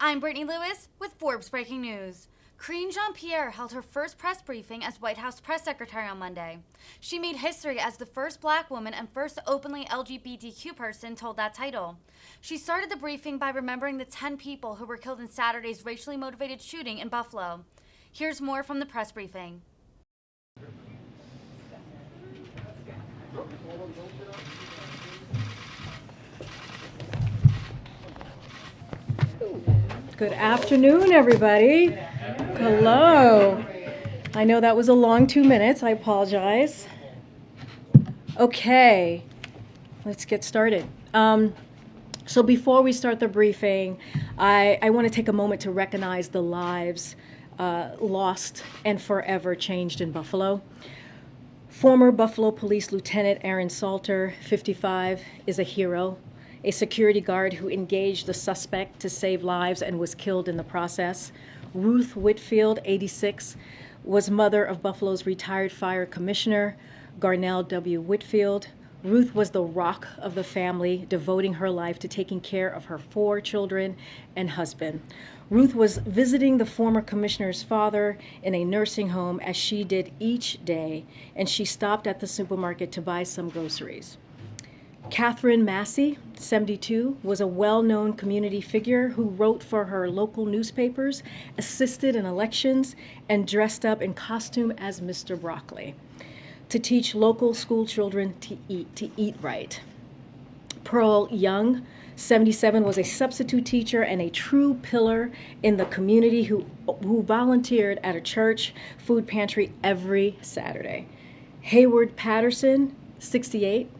I'm Brittany Lewis with Forbes Breaking News. Karine Jean-Pierre held her first press briefing as White House press secretary on Monday. She made history as the first black woman and first openly LGBTQ person told that title. She started the briefing by remembering the 10 people who were killed in Saturday's racially motivated shooting in Buffalo. Here's more from the press briefing. Good afternoon, everybody. Hello. I know that was a long 2 minutes. I apologize. Okay, let's get started. So before we start the briefing, I want to take a moment to recognize the lives lost and forever changed in Buffalo. Former Buffalo Police Lieutenant Aaron Salter, 55, is a hero. A security guard who engaged the suspect to save lives and was killed in the process. Ruth Whitfield, 86, was mother of Buffalo's retired fire commissioner, Garnell W. Whitfield. Ruth was the rock of the family, devoting her life to taking care of her 4 children and husband. Ruth was visiting the former commissioner's father in a nursing home as she did each day, and she stopped at the supermarket to buy some groceries. Catherine Massey, 72, was a well-known community figure who wrote for her local newspapers, assisted in elections, and dressed up in costume as Mr. Broccoli to teach local school children to eat right. Pearl Young, 77, was a substitute teacher and a true pillar in the community who volunteered at a church food pantry every Saturday. Hayward Patterson, 68,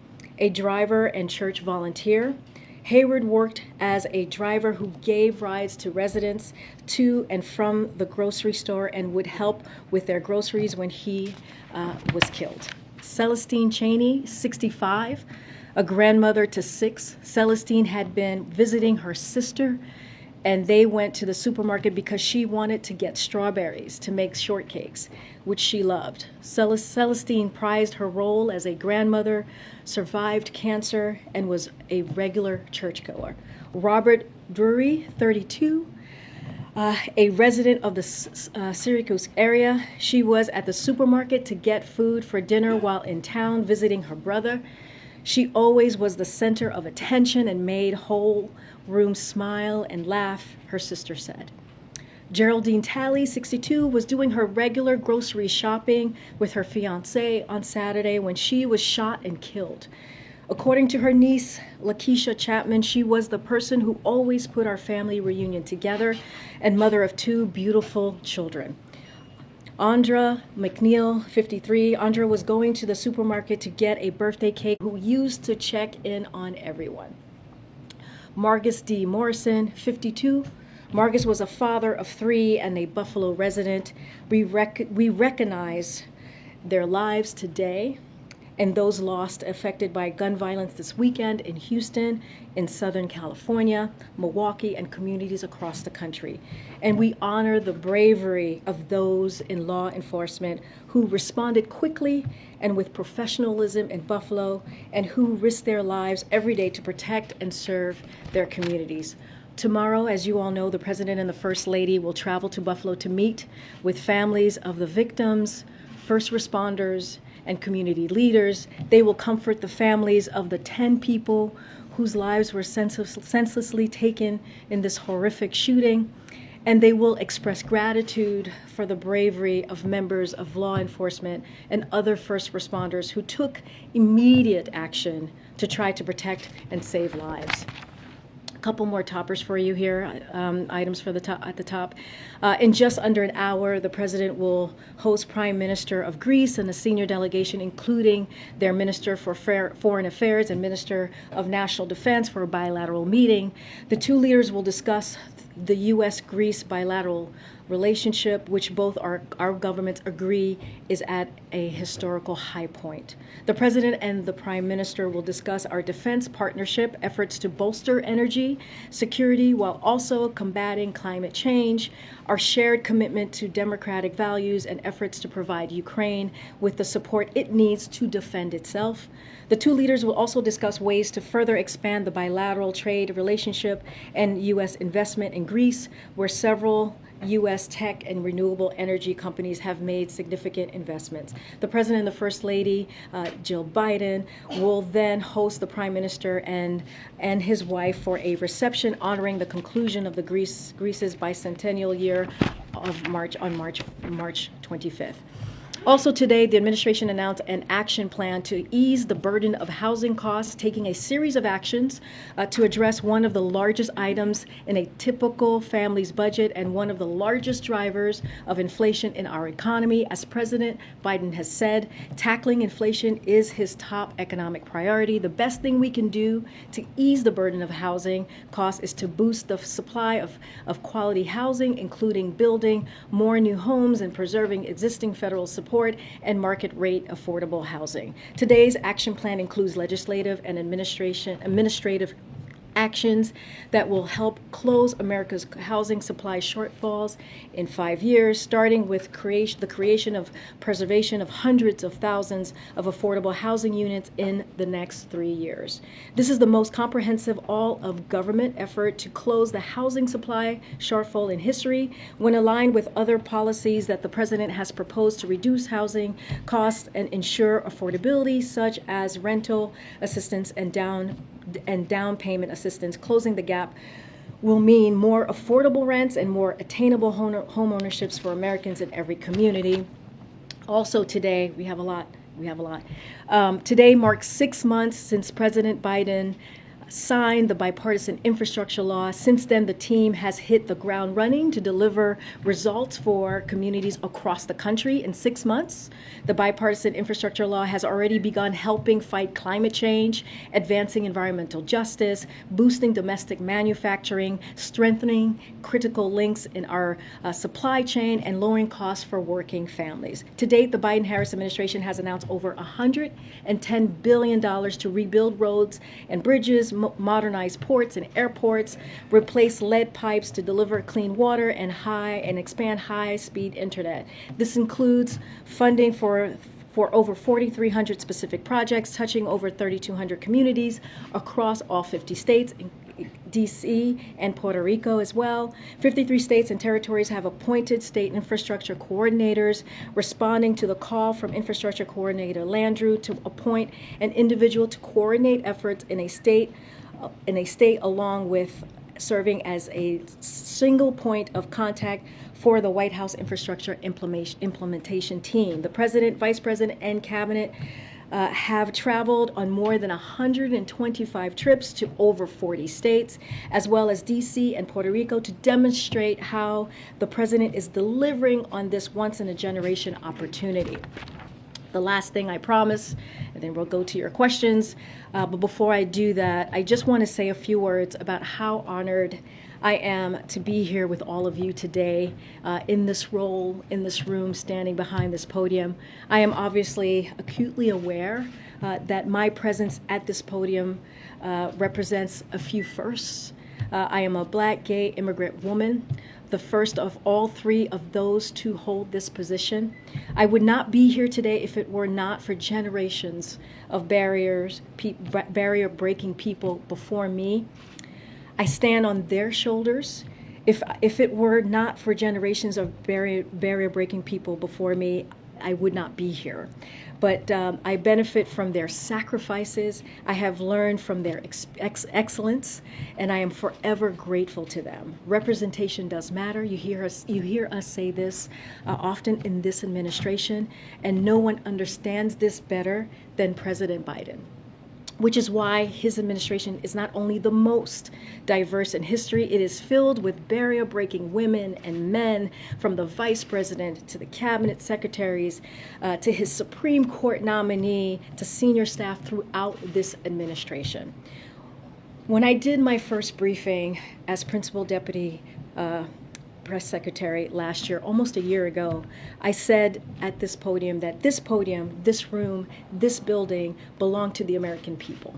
a driver and church volunteer. Hayward worked as a driver who gave rides to residents to and from the grocery store and would help with their groceries when he was killed. Celestine Cheney, 65, a grandmother to 6. Celestine had been visiting her sister, and they went to the supermarket because she wanted to get strawberries to make shortcakes, which she loved. Celestine prized her role as a grandmother, survived cancer, and was a regular churchgoer. Robert Drury, 32, a resident of the Syracuse area. She was at the supermarket to get food for dinner while in town visiting her brother. She always was the center of attention and made whole rooms smile and laugh, her sister said. Geraldine Talley, 62, was doing her regular grocery shopping with her fiancé on Saturday when she was shot and killed. According to her niece, Lakeisha Chapman, she was the person who always put our family reunion together and mother of 2 beautiful children. Andra McNeil, 53. Andra was going to the supermarket to get a birthday cake who used to check in on everyone. Margus D. Morrison, 52. Margus was a father of 3 and a Buffalo resident. We recognize their lives today and those lost affected by gun violence this weekend in Houston, in Southern California, Milwaukee, and communities across the country. And we honor the bravery of those in law enforcement who responded quickly and with professionalism in Buffalo and who risk their lives every day to protect and serve their communities. Tomorrow, as you all know, the President and the First Lady will travel to Buffalo to meet with families of the victims, first responders, and community leaders. They will comfort the families of the 10 people whose lives were senselessly taken in this horrific shooting, and they will express gratitude for the bravery of members of law enforcement and other first responders who took immediate action to try to protect and save lives. Couple more toppers for you here, items for at the top. In just under an hour, the President will host Prime Minister of Greece and a senior delegation, including their Minister for Foreign Affairs and Minister of National Defense, for a bilateral meeting. The 2 leaders will discuss the U.S.-Greece bilateral relationship, which both our governments agree is at a historical high point. The President and the Prime Minister will discuss our defense partnership, efforts to bolster energy energy security while also combating climate change, our shared commitment to democratic values and efforts to provide Ukraine with the support it needs to defend itself. The two leaders will also discuss ways to further expand the bilateral trade relationship and U.S. investment in Greece, where several U.S. tech and renewable energy companies have made significant investments. The President and the First Lady, Jill Biden, will then host the Prime Minister and his wife for a reception honoring the conclusion of Greece's bicentennial year of March 25th. Also today, the administration announced an action plan to ease the burden of housing costs, taking a series of actions to address one of the largest items in a typical family's budget and one of the largest drivers of inflation in our economy. As President Biden has said, tackling inflation is his top economic priority. The best thing we can do to ease the burden of housing costs is to boost the supply of quality housing, including building more new homes and preserving existing federal support and market rate affordable housing. Today's action plan includes legislative and administrative actions that will help close America's housing supply shortfalls in 5 years, starting with the creation of preservation of hundreds of thousands of affordable housing units in the next 3 years. This is the most comprehensive all-of-government effort to close the housing supply shortfall in history, when aligned with other policies that the President has proposed to reduce housing costs and ensure affordability, such as rental assistance and down payment assistance. Closing the gap will mean more affordable rents and more attainable home ownerships for Americans in every community. Also today, we have a lot. Today marks 6 months since President Biden signed the Bipartisan Infrastructure Law. Since then, the team has hit the ground running to deliver results for communities across the country. In 6 months, the Bipartisan Infrastructure Law has already begun helping fight climate change, advancing environmental justice, boosting domestic manufacturing, strengthening critical links in our supply chain, and lowering costs for working families. To date, the Biden-Harris administration has announced over $110 billion to rebuild roads and bridges, modernize ports and airports, replace lead pipes to deliver clean water, and expand high-speed internet. This includes funding for over 4,300 specific projects touching over 3,200 communities across all 50 states, D.C. and Puerto Rico as well. 53 states and territories have appointed state infrastructure coordinators, responding to the call from Infrastructure Coordinator Landrieu to appoint an individual to coordinate efforts in a state along with serving as a single point of contact for the White House infrastructure implementation team. The President, Vice President, and Cabinet have traveled on more than 125 trips to over 40 states, as well as D.C. and Puerto Rico, to demonstrate how the President is delivering on this once-in-a-generation opportunity. The last thing I promise, and then we'll go to your questions. But before I do that, I just want to say a few words about how honored I am to be here with all of you today in this role, in this room, standing behind this podium. I am obviously acutely aware that my presence at this podium represents a few firsts. I am a Black, gay, immigrant woman, the first of all three of those to hold this position. I would not be here today if it were not for generations of barrier-breaking people before me. I stand on their shoulders. If it were not for generations of barrier-breaking people before me, I would not be here. But I benefit from their sacrifices. I have learned from their excellence, and I am forever grateful to them. Representation does matter. You hear us say this often in this administration, and no one understands this better than President Biden, which is why his administration is not only the most diverse in history, it is filled with barrier-breaking women and men, from the vice president to the cabinet secretaries, to his Supreme Court nominee, to senior staff throughout this administration. When I did my first briefing as principal deputy press secretary last year, almost a year ago, I said at this podium that this podium, this room, this building belong to the American people.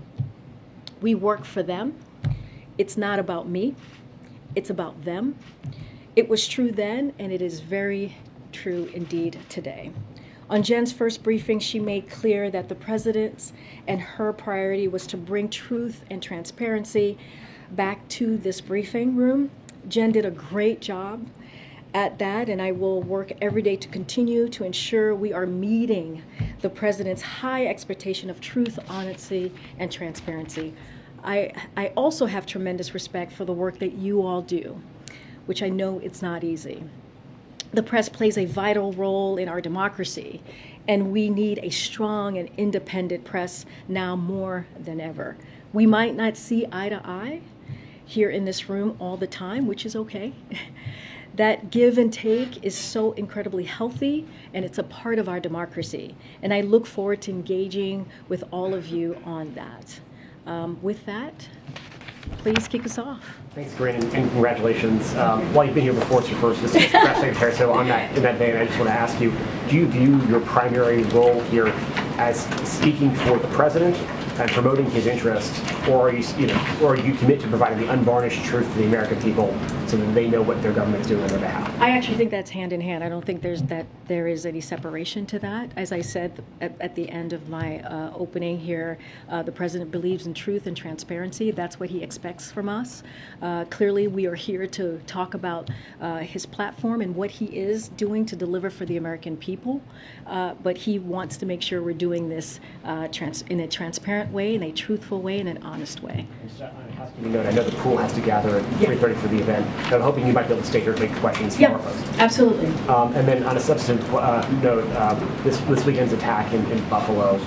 We work for them, It's not about me, it's about them. It was true then, and it is very true indeed today. On Jen's first briefing, she made clear that the president's and her priority was to bring truth and transparency back to this briefing room. Jen did a great job at that, and I will work every day to continue to ensure we are meeting the president's high expectation of truth, honesty, and transparency. I also have tremendous respect for the work that you all do, which I know it's not easy. The press plays a vital role in our democracy, and we need a strong and independent press now more than ever. We might not see eye to eye here in this room all the time, which is okay. That give and take is so incredibly healthy, and it's a part of our democracy. And I look forward to engaging with all of you on that. With that, please kick us off. Thanks, Karine, and congratulations. While you've been here before, it's your first assistant press secretary, so in that vein, I just want to ask you, do you view your primary role here as speaking for the president and promoting his interests, or are you commit to providing the unvarnished truth to the American people so that they know what their government's doing on their behalf? I actually think that's hand in hand. I don't think there is any separation to that. As I said at the end of my opening here, the president believes in truth and transparency. That's what he expects from us. Clearly, we are here to talk about his platform and what he is doing to deliver for the American people. But he wants to make sure we're doing this in a transparent way, in a truthful way, in an honest way. I know the pool has to gather at 3:30 for the event. I'm hoping you might be able to stay here and take questions for us. Absolutely. And then on a substantive note, this weekend's attack in Buffalo,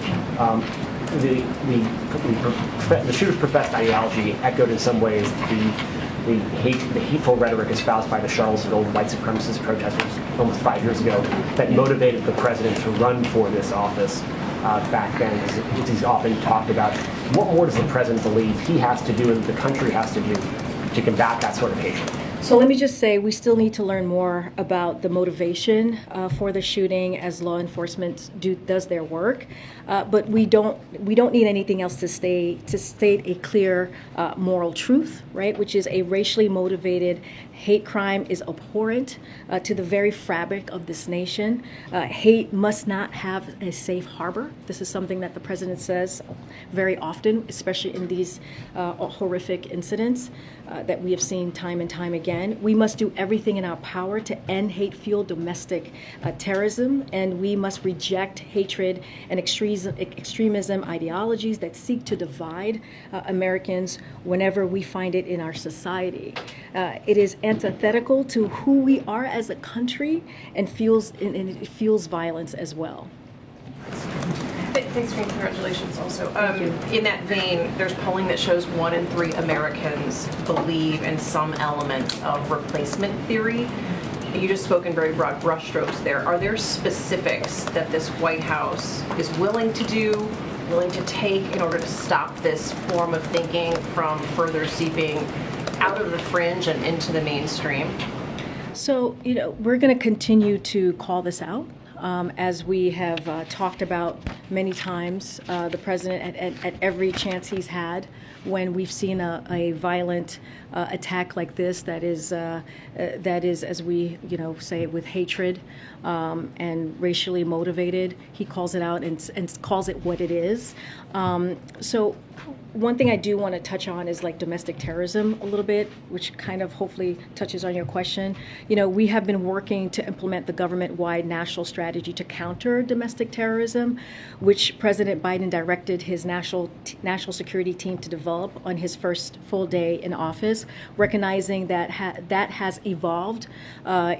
the shooter's professed ideology echoed in some ways the hateful rhetoric espoused by the Charlottesville white supremacist protesters almost 5 years ago that motivated the president to run for this office back then, as he's often talked about. What more does the president believe he has to do and the country has to do to combat that sort of hatred? So let me just say, we still need to learn more about the motivation for the shooting as law enforcement does their work. But we don't need anything else to state a clear moral truth, right? Which is a racially motivated hate crime is abhorrent to the very fabric of this nation. Hate must not have a safe harbor. This is something that the president says very often, especially in these horrific incidents that we have seen time and time again. We must do everything in our power to end hate-fueled domestic terrorism, and we must reject hatred and extremism ideologies that seek to divide Americans whenever we find it in our society. It is antithetical to who we are as a country, and it fuels violence as well. Thanks, Karine. Congratulations also. In that vein, there's polling that shows 1 in 3 Americans believe in some element of replacement theory. You just spoke in very broad brushstrokes there. Are there specifics that this White House is willing to do, willing to take in order to stop this form of thinking from further seeping out of the fringe and into the mainstream? So, we're going to continue to call this out. As we have talked about many times, the president at every chance he's had when we've seen a violent attack like this that is, as we say, with hatred and racially motivated, he calls it out and calls it what it is. So one thing I do want to touch on is like domestic terrorism a little bit, which kind of hopefully touches on your question. We have been working to implement the government-wide national strategy to counter domestic terrorism, which President Biden directed his national security team to develop on his first full day in office, recognizing that that has evolved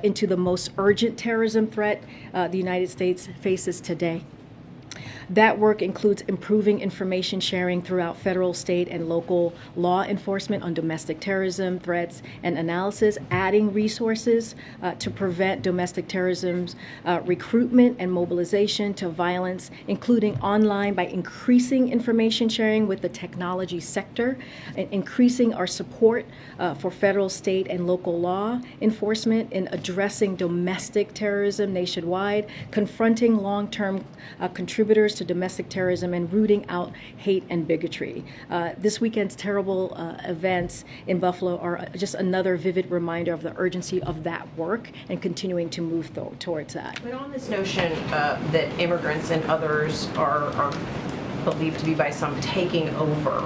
into the most urgent terrorism threat the United States faces today. That work includes improving information sharing throughout federal, state, and local law enforcement on domestic terrorism threats and analysis, adding resources to prevent domestic terrorism's recruitment and mobilization to violence, including online by increasing information sharing with the technology sector, and increasing our support for federal, state, and local law enforcement in addressing domestic terrorism nationwide, confronting long-term contributors contributors to domestic terrorism and rooting out hate and bigotry. This weekend's terrible events in Buffalo are just another vivid reminder of the urgency of that work and continuing to move towards that. But on this notion that immigrants and others are believed to be by some taking over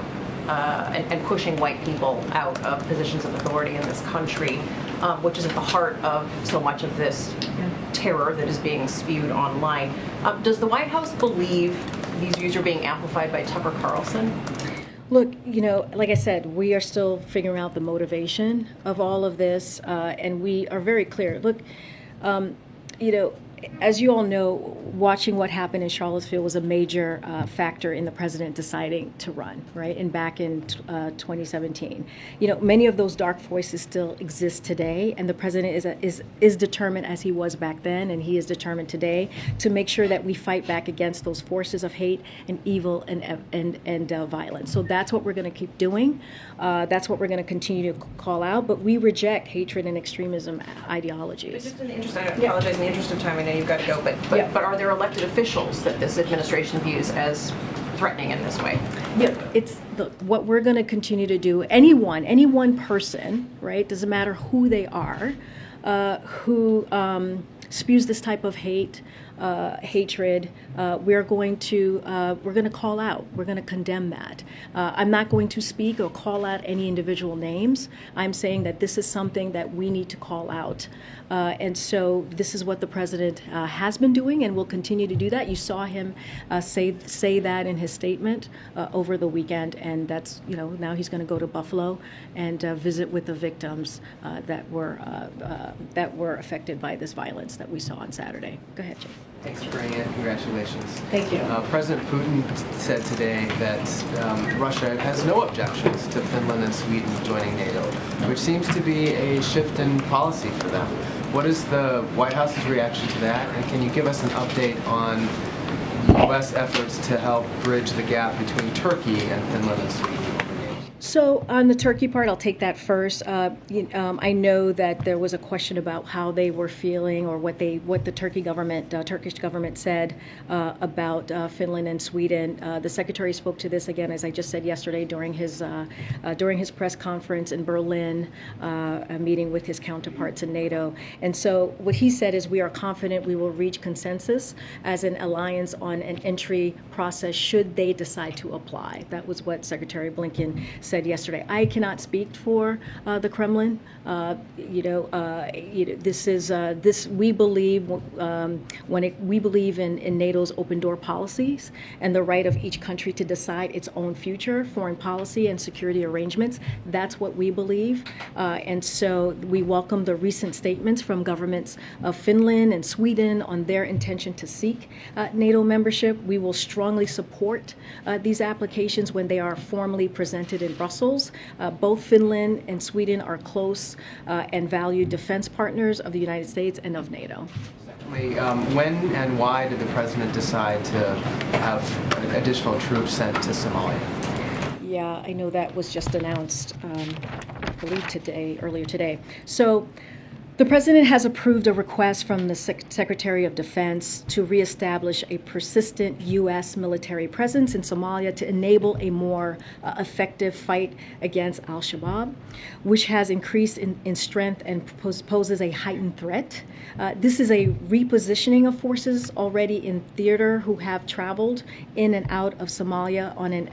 and pushing white people out of positions of authority in this country, which is at the heart of so much of this terror that is being spewed online. Does the White House believe these views are being amplified by Tucker Carlson? Look, like I said, we are still figuring out the motivation of all of this, and we are very clear. Look, as you all know, watching what happened in Charlottesville was a major factor in the president deciding to run, right? And back in 2017, many of those dark voices still exist today, and the president is determined, as he was back then, and he is determined today, to make sure that we fight back against those forces of hate and evil and violence. So that's what we're going to keep doing. That's what we're going to continue to call out. But we reject hatred and extremism ideologies. But just in the interest, I apologize, in the interest of time, I know you've got to go, but are there elected officials that this administration views as threatening in this way? Yeah, what we're going to continue to do. Any one person, right? Doesn't matter who they are, who spews this type of hate, hatred. We're going to call out. We're going to condemn that. I'm not going to speak or call out any individual names. I'm saying that this is something that we need to call out. And so this is what the president has been doing and will continue to do that. You saw him say that in his statement over the weekend, and that's, now he's going to go to Buffalo and visit with the victims that were affected by this violence that we saw on Saturday. Go ahead, Jay. Thanks for bringing it. Congratulations. Thank you. President Putin said today that Russia has no objections to Finland and Sweden joining NATO, which seems to be a shift in policy for them. What is the White House's reaction to that? And can you give us an update on U.S. efforts to help bridge the gap between Turkey and Finland and Sweden? So on the Turkey part, I'll take that first. I know that there was a question about how they were feeling or what the Turkish government said about Finland and Sweden. The Secretary spoke to this again, as I just said yesterday, during his press conference in Berlin, a meeting with his counterparts in NATO. And so what he said is we are confident we will reach consensus as an alliance on an entry process should they decide to apply. That was what Secretary Blinken said yesterday. I cannot speak for the Kremlin. This is we believe we believe in NATO's open door policies and the right of each country to decide its own future, foreign policy and security arrangements. That's what we believe, and so we welcome the recent statements from governments of Finland and Sweden on their intention to seek NATO membership. We will strongly support these applications when they are formally presented in Brussels. Both Finland and Sweden are close and valued defense partners of the United States and of NATO. Secondly, when and why did the president decide to have additional troops sent to Somalia? Yeah, I know that was just announced, I believe earlier today. So the president has approved a request from the Secretary of Defense to reestablish a persistent U.S. military presence in Somalia to enable a more effective fight against al-Shabaab, which has increased in strength and poses a heightened threat. This is a repositioning of forces already in theater who have traveled in and out of Somalia on an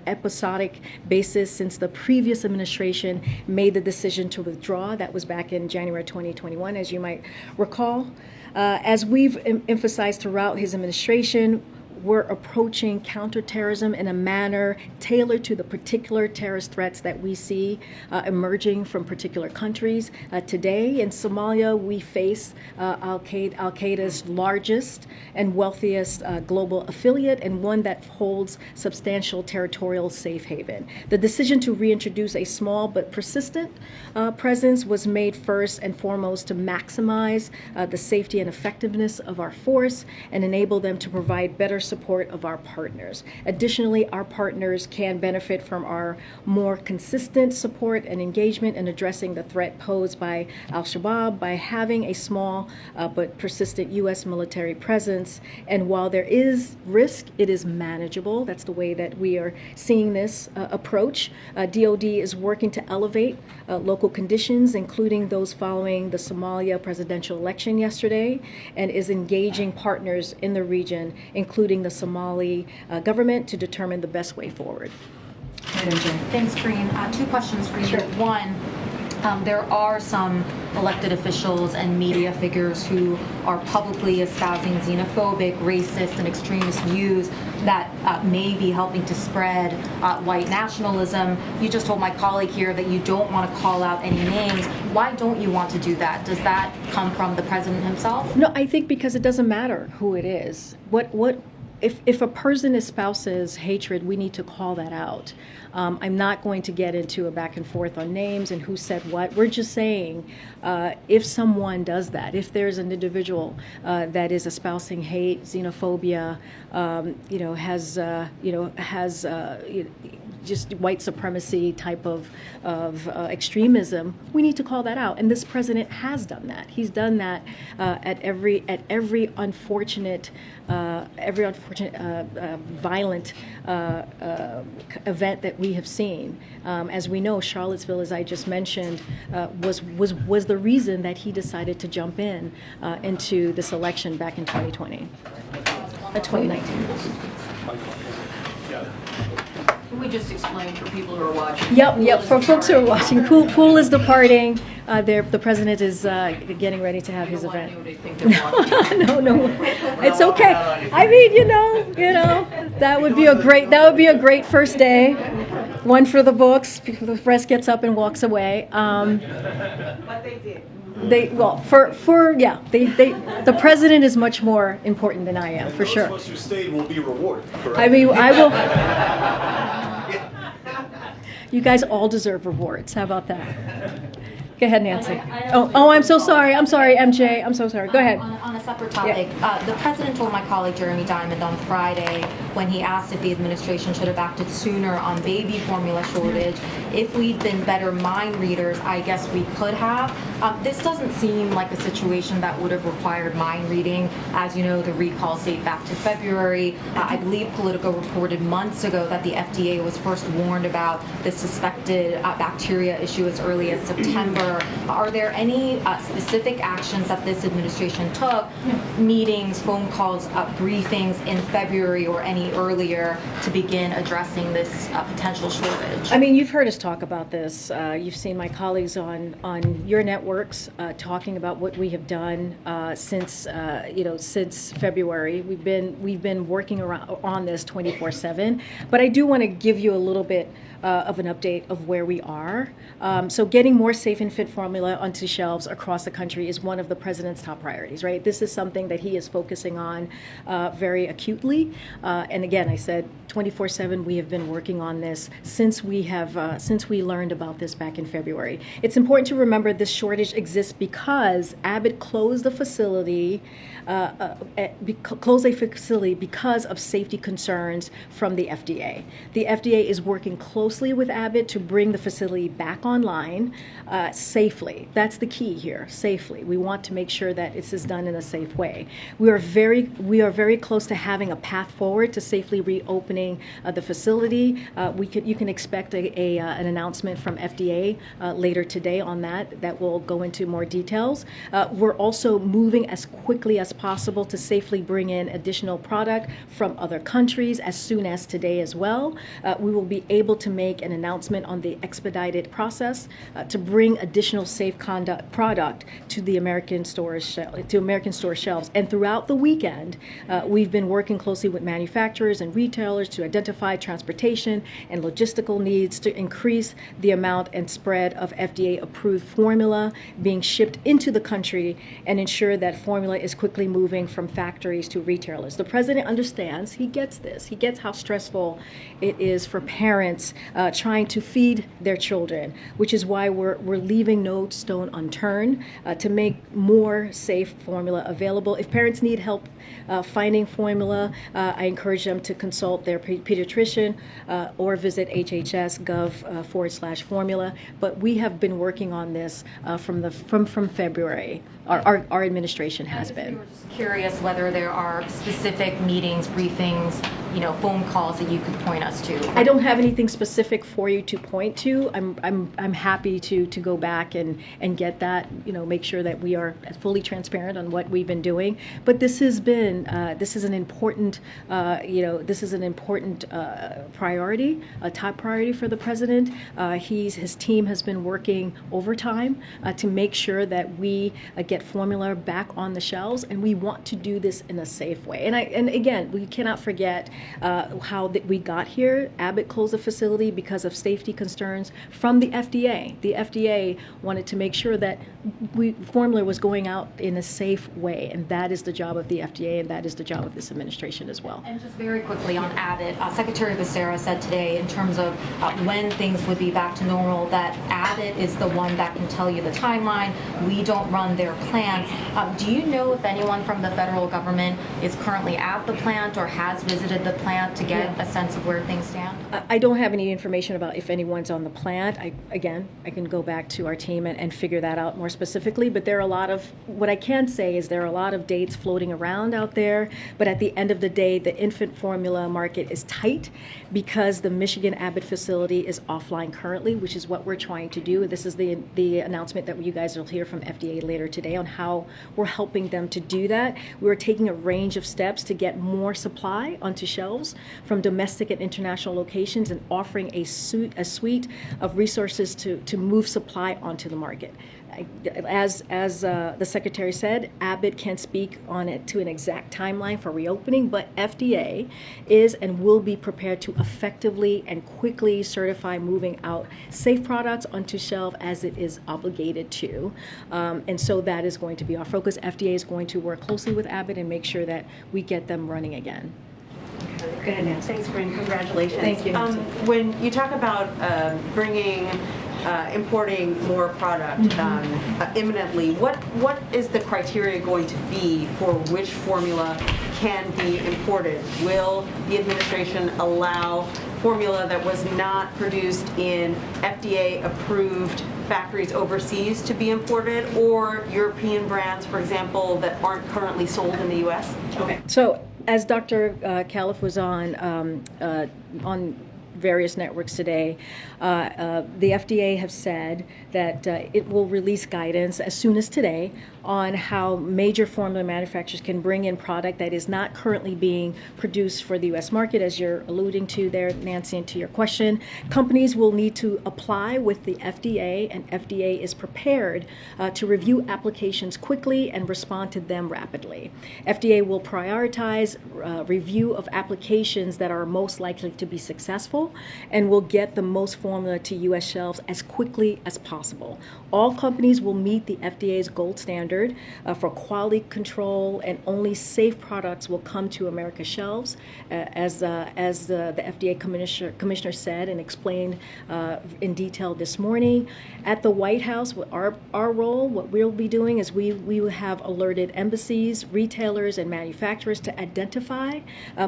episodic basis since the previous administration made the decision to withdraw. That was back in January 2021, as you might recall. As we've emphasized throughout his administration, we're approaching counterterrorism in a manner tailored to the particular terrorist threats that we see emerging from particular countries. Today in Somalia, we face Al-Qaeda's largest and wealthiest global affiliate and one that holds substantial territorial safe haven. The decision to reintroduce a small but persistent presence was made first and foremost to maximize the safety and effectiveness of our force and enable them to provide better support of our partners. Additionally, our partners can benefit from our more consistent support and engagement in addressing the threat posed by al-Shabaab by having a small but persistent U.S. military presence. And while there is risk, it is manageable. That's the way that we are seeing this approach. DoD is working to elevate local conditions, including those following the Somalia presidential election yesterday, and is engaging partners in the region, including the Somali government, to determine the best way forward. Thanks, Karine. Two questions for you. Sure. One, there are some elected officials and media figures who are publicly espousing xenophobic, racist, and extremist views that may be helping to spread white nationalism. You just told my colleague here that you don't want to call out any names. Why don't you want to do that? Does that come from the president himself? No, I think because it doesn't matter who it is. If a person espouses hatred, we need to call that out. I'm not going to get into a back and forth on names and who said what. We're just saying if someone does that, if there's an individual that is espousing hate, xenophobia, has just white supremacy type of extremism, we need to call that out. And this president has done that. He's done that at every unfortunate violent event that we have seen. As we know, Charlottesville, as I just mentioned, was the reason that he decided to jump into this election back in 2019. Can we just explain for people who are watching? Yep. For folks who are watching, Pool is departing. The president is getting ready to have his event. No, it's okay. I mean, that would be a great first day. One for the books. The press gets up and walks away. But they did. The president is much more important than I am, for sure. Those of us who stayed will be rewarded, correct? I mean, I will. You guys all deserve rewards. How about that? Go ahead, Nancy. I'm so sorry. I'm sorry, MJ. I'm so sorry. Go ahead. On a separate topic, the president told my colleague Jeremy Diamond on Friday, when he asked if the administration should have acted sooner on baby formula shortage, if we'd been better mind readers, I guess we could have. This doesn't seem like a situation that would have required mind reading. As you know, the recalls date back to February. I believe Politico reported months ago that the FDA was first warned about the suspected bacteria issue as early as September. Are there any specific actions that this administration took, meetings, phone calls, briefings in February or any earlier to begin addressing this potential shortage? I mean, you've heard us talk about this. You've seen my colleagues on your networks talking about what we have done since February. We've been working on this 24/7. But I do want to give you a little bit of an update of where we are. So getting more safe and fit formula onto shelves across the country is one of the president's top priorities, right? This is something that he is focusing on very acutely. And again, I said 24/7, we have been working on this since we learned about this back in February. It's important to remember this shortage exists because Abbott closed a facility because of safety concerns from the FDA. The FDA is working closely with Abbott to bring the facility back online safely. That's the key here, safely. We want to make sure that this is done in a safe way. We are very close to having a path forward to safely reopening the facility. You can expect an announcement from FDA later today on that will go into more details. We're also moving as quickly as possible to safely bring in additional product from other countries as soon as today as well. We will be able to make an announcement on the expedited process to bring additional safe conduct product to the American store shelves. And throughout the weekend, we've been working closely with manufacturers and retailers to identify transportation and logistical needs to increase the amount and spread of FDA-approved formula being shipped into the country and ensure that formula is quickly moving from factories to retailers. The president understands, he gets this. He gets how stressful it is for parents trying to feed their children, which is why we're leaving no stone unturned to make more safe formula available. If parents need help finding formula, I encourage them to consult their pediatrician or visit hhs.gov/formula. But we have been working on this from February. Our administration has been. We were just curious whether there are specific meetings, briefings, phone calls that you could point us to. I don't have anything specific for you to point to. I'm happy to go back and get that. Make sure that we are fully transparent on what we've been doing. But this is an important priority, a top priority for the president. His team has been working overtime to make sure that we get formula back on the shelves, and we want to do this in a safe way. And again, we cannot forget how we got here. Abbott closed the facility because of safety concerns from the FDA. The FDA wanted to make sure that formula was going out in a safe way, and that is the job of the FDA, and that is the job of this administration as well. And just very quickly on Abbott, Secretary Becerra said today in terms of when things would be back to normal that Abbott is the one that can tell you the timeline. We don't run their plants. Do you know if anyone from the federal government is currently at the plant or has visited the plant to get a sense of where things stand? I don't have any information about if anyone's on the plant. I can go back to our team and figure that out more specifically, but what I can say is there are a lot of dates floating around out there, but at the end of the day, the infant formula market is tight because the Michigan Abbott facility is offline currently, which is what we're trying to do. This is the announcement that you guys will hear from FDA later today on how we're helping them to do that. We're taking a range of steps to get more supply onto shelves from domestic and international locations and offering a suite of resources to move supply onto the market. As the Secretary said, Abbott can't speak on it to an exact timeline for reopening, but FDA is and will be prepared to effectively and quickly certify moving out safe products onto shelf as it is obligated to. And so that is going to be our focus. FDA is going to work closely with Abbott and make sure that we get them running again. Go ahead, Nancy. Thanks, Karine. Congratulations. Thank you, Nancy. When you talk about importing more product imminently, what is the criteria going to be for which formula can be imported? Will the administration allow formula that was not produced in FDA-approved factories overseas to be imported, or European brands, for example, that aren't currently sold in the U.S.? Okay. So as Dr. Califf was on various networks today, the FDA have said that it will release guidance as soon as today on how major formula manufacturers can bring in product that is not currently being produced for the U.S. market, as you're alluding to there, Nancy, and to your question. Companies will need to apply with the FDA, and FDA is prepared to review applications quickly and respond to them rapidly. FDA will prioritize review of applications that are most likely to be successful and will get the most formula to U.S. shelves as quickly as possible. All companies will meet the FDA's gold standard for quality control, and only safe products will come to America's shelves, as the FDA commissioner said and explained in detail this morning. At the White House, our role, what we'll be doing is we will have alerted embassies, retailers, and manufacturers to identify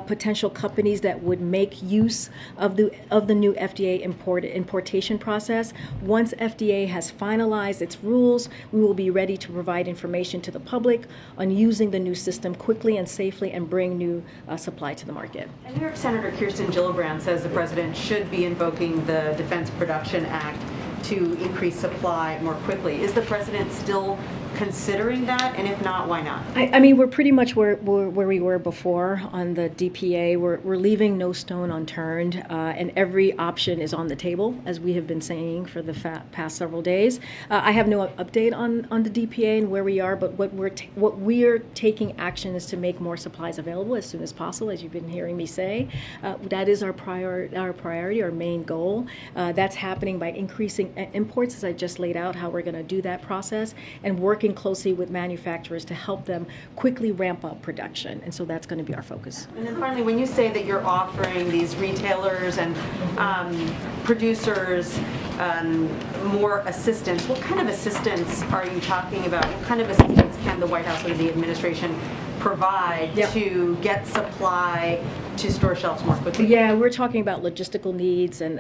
potential companies that would make use of the new FDA importation process. Once FDA has finalized its rules, we will be ready to provide information to the public on using the new system quickly and safely and bring new supply to the market. And New York Senator Kirsten Gillibrand says the president should be invoking the Defense Production Act to increase supply more quickly. Is the president still considering that? And if not, why not? I mean, we're pretty much where we were before on the DPA. We're leaving no stone unturned, and every option is on the table, as we have been saying for the past several days. I have no update on the DPA and where we are, but what we're taking action is to make more supplies available as soon as possible, as you've been hearing me say. That is our priority, our main goal. That's happening by increasing imports, as I just laid out how we're going to do that process, and working working closely with manufacturers to help them quickly ramp up production. And so that's going to be our focus. And then finally, when you say that you're offering these retailers and producers more assistance, what kind of assistance are you talking about? What kind of assistance can the White House or the administration provide to get supply to store shelves more quickly? Yeah, we're talking about logistical needs and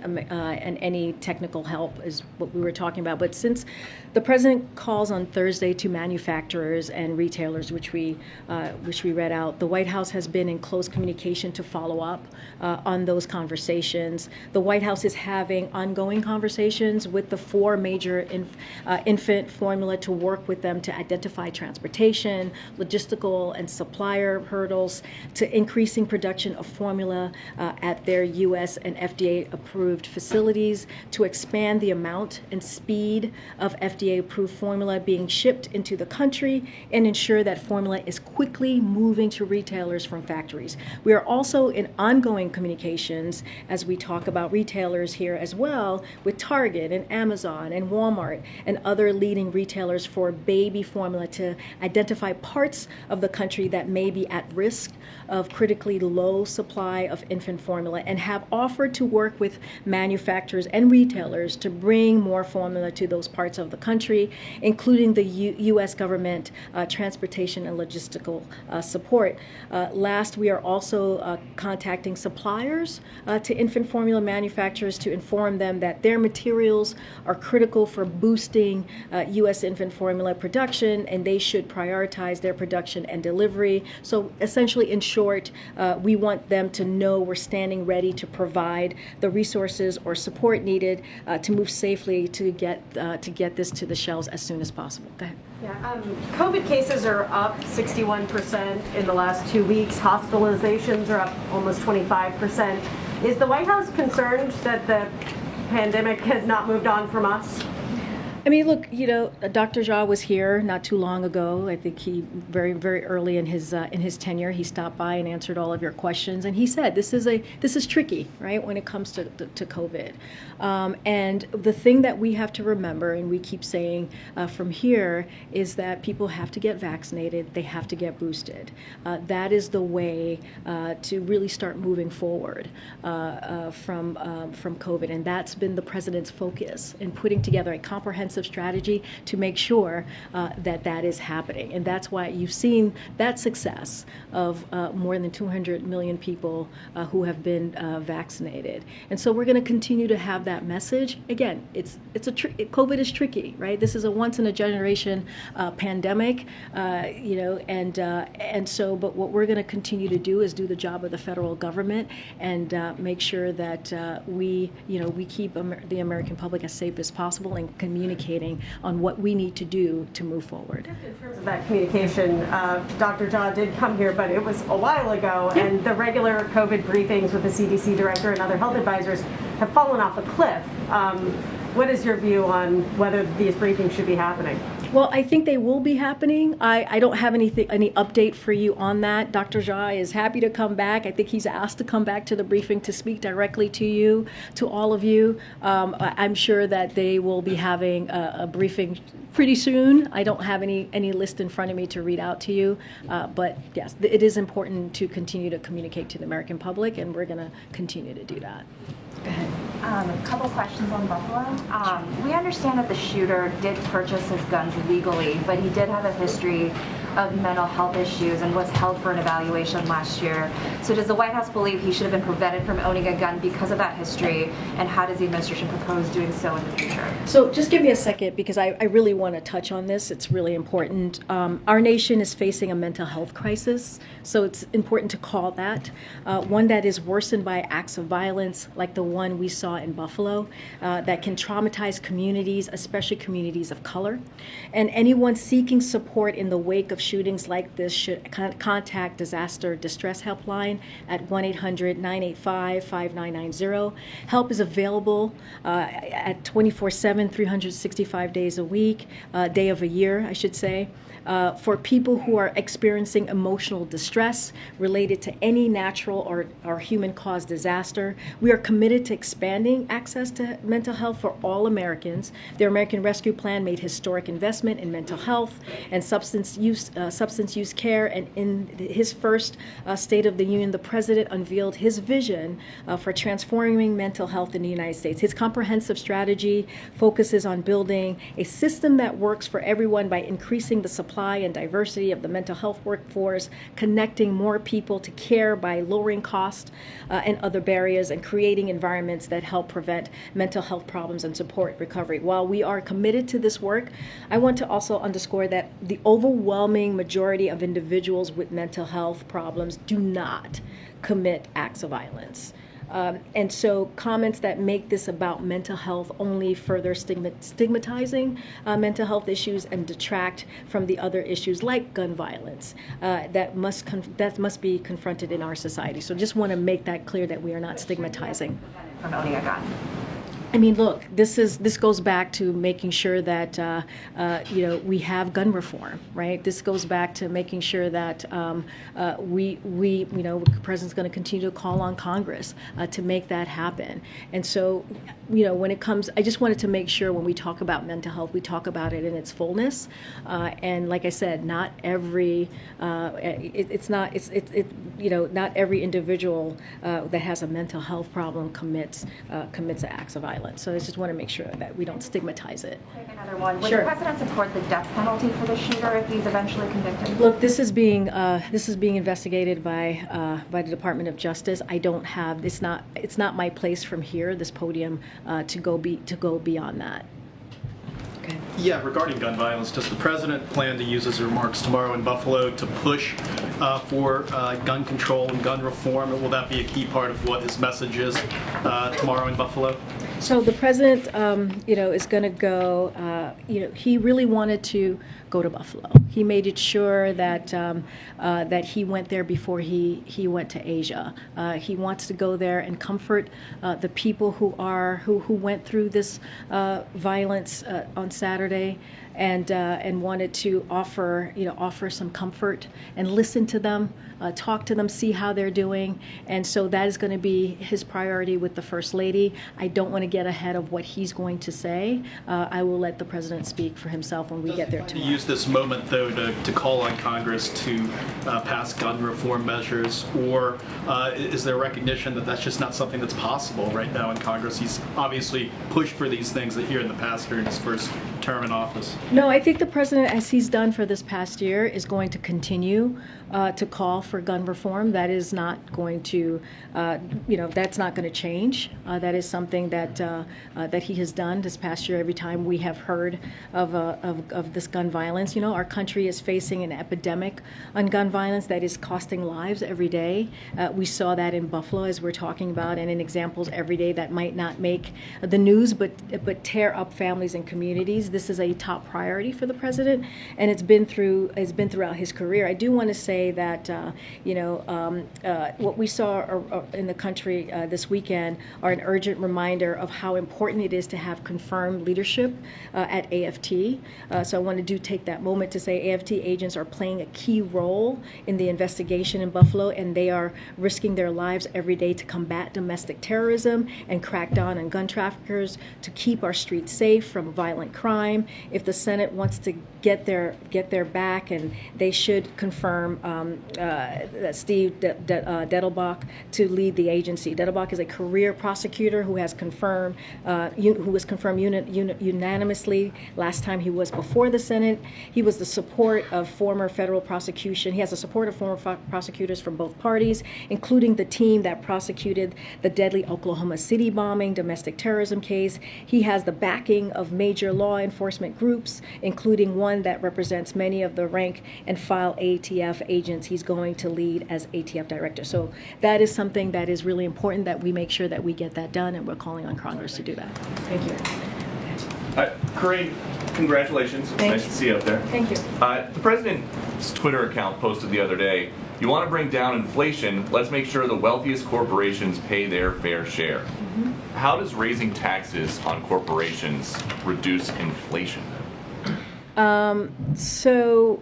any technical help is what we were talking about. But since the president calls on Thursday to manufacturers and retailers, which we read out, the White House has been in close communication to follow up on those conversations. The White House is having ongoing conversations with the 4 major infant formula to work with them to identify transportation, logistical, and supplier hurdles to increasing production of formula at their U.S. and FDA-approved facilities, to expand the amount and speed of FDA-approved formula being shipped into the country, and ensure that formula is quickly moving to retailers from factories. We are also in ongoing communications as we talk about retailers here as well with Target and Amazon and Walmart and other leading retailers for baby formula to identify parts of the country that may be at risk of critically low supply of infant formula, and have offered to work with manufacturers and retailers to bring more formula to those parts of the country, including the U.S. government transportation and logistical support. Last, we are also contacting suppliers to infant formula manufacturers to inform them that their materials are critical for boosting U.S. infant formula production, and they should prioritize their production and delivery. So essentially, in short, we want them to know we're standing ready to provide the resources or support needed to move safely to get this to the shelves as soon as possible. Go ahead. Yeah, COVID cases are up 61% in the last 2 weeks. Hospitalizations are up almost 25%. Is the White House concerned that the pandemic has not moved on from us? I mean, look, Dr. Jha was here not too long ago. I think he very, very early in his tenure, he stopped by and answered all of your questions, and he said this is tricky, right, when it comes to COVID. And the thing that we have to remember, and we keep saying from here, is that people have to get vaccinated. They have to get boosted. That is the way to really start moving forward from COVID, and that's been the president's focus in putting together a comprehensive strategy to make sure that is happening. And that's why you've seen that success of more than 200 million people who have been vaccinated. And so we're going to continue to have that message. Again, COVID is tricky, right? This is a once in a generation pandemic, and so, but what we're going to continue to do is do the job of the federal government and make sure that we keep the American public as safe as possible and communicate on what we need to do to move forward. In terms of that communication, Dr. Jha did come here, but it was a while ago, and the regular COVID briefings with the CDC director and other health advisors have fallen off a cliff. What is your view on whether these briefings should be happening? Well, I think they will be happening. I don't have any update for you on that. Dr. Jha is happy to come back. I think he's asked to come back to the briefing to speak directly to you, to all of you. I'm sure that they will be having a briefing pretty soon. I don't have any list in front of me to read out to you, but yes, it is important to continue to communicate to the American public, and we're going to continue to do that. Go ahead. A couple questions on Buffalo. We understand that the shooter did purchase his guns legally, but he did have a history of mental health issues and was held for an evaluation last year. So does the White House believe he should have been prevented from owning a gun because of that history, and how does the administration propose doing so in the future? So just give me a second, because I really want to touch on this. It's really important. Our nation is facing a mental health crisis, so it's important to call that. One that is worsened by acts of violence like the one we saw in Buffalo, that can traumatize communities, especially communities of color. And anyone seeking support in the wake of shootings like this should contact Disaster Distress Helpline at 1-800-985-5990. Help is available at 24/7, 365 days a week, day of a year, I should say. For people who are experiencing emotional distress related to any natural or human-caused disaster. We are committed to expanding access to mental health for all Americans. The American Rescue Plan made historic investment in mental health and substance use care. And in his first State of the Union, the President unveiled his vision for transforming mental health in the United States. His comprehensive strategy focuses on building a system that works for everyone by increasing the supply and diversity of the mental health workforce, connecting more people to care by lowering cost and other barriers, and creating environments that help prevent mental health problems and support recovery. While we are committed to this work, I want to also underscore that the overwhelming majority of individuals with mental health problems do not commit acts of violence. And so comments that make this about mental health only further stigmatizing mental health issues and detract from the other issues like gun violence that must be confronted in our society. So just want to make that clear that we are not stigmatizing. From owning a gun. I mean, look, this goes back to making sure that we have gun reform, right? This goes back to making sure that the president's going to continue to call on Congress to make that happen. And so, when it comes, I just wanted to make sure when we talk about mental health, we talk about it in its fullness. And like I said, not every not every individual that has a mental health problem commits acts of violence. So I just want to make sure that we don't stigmatize it. Take another one. Would Sure. the president support the death penalty for the shooter if he's eventually convicted? Look, this is being investigated by the Department of Justice. I don't have. It's not my place from here, this podium, to go beyond that. Okay. Yeah, regarding gun violence, does the president plan to use his remarks tomorrow in Buffalo to push for gun control and gun reform? Or will that be a key part of what his message is tomorrow in Buffalo? So the president, is going to go. He really wanted to go to Buffalo. He made it sure that that he went there before he went to Asia. He wants to go there and comfort the people who went through this violence on Saturday, and wanted to offer some comfort and listen to them, talk to them, see how they're doing. And so that is going to be his priority with the First Lady. I don't want to get ahead of what he's going to say. I will let the president speak for himself when we get there tomorrow. Use this moment, though, to call on Congress to pass gun reform measures, or is there recognition that that's just not something that's possible right now in Congress? He's obviously pushed for these things here in the past during his first term in office. No, I think the president, as he's done for this past year, is going to continue to call for gun reform. That is not going to, that's not going to change. That is something that he has done this past year. Every time we have heard of this gun violence, our country is facing an epidemic on gun violence that is costing lives every day. We saw that in Buffalo, as we're talking about, and in examples every day that might not make the news, but tear up families and communities. This is a top priority for the president, and it's been throughout his career. I do want to say that what we saw in the country this weekend are an urgent reminder of how important it is to have confirmed leadership at AFT. So I want to take that moment to say AFT agents are playing a key role in the investigation in Buffalo, and they are risking their lives every day to combat domestic terrorism and crack down on gun traffickers, to keep our streets safe from violent crime. If the Senate wants to get their back, and they should confirm Steve Dettelbach to lead the agency. Dettelbach is a career prosecutor who was confirmed unanimously last time he was before the Senate. He was the support of former federal prosecution. He has the support of former prosecutors from both parties, including the team that prosecuted the deadly Oklahoma City bombing, domestic terrorism case. He has the backing of major law enforcement groups, including one that represents many of the rank and file ATF agents he's going to lead as ATF director. So that is something that is really important, that we make sure that we get that done, and we're calling on Congress to do that. Thank you. Karine, Congratulations. It's nice to see you up there. Thank you. The president's Twitter account posted the other day, you want to bring down inflation, let's make sure the wealthiest corporations pay their fair share. How does raising taxes on corporations reduce inflation? So,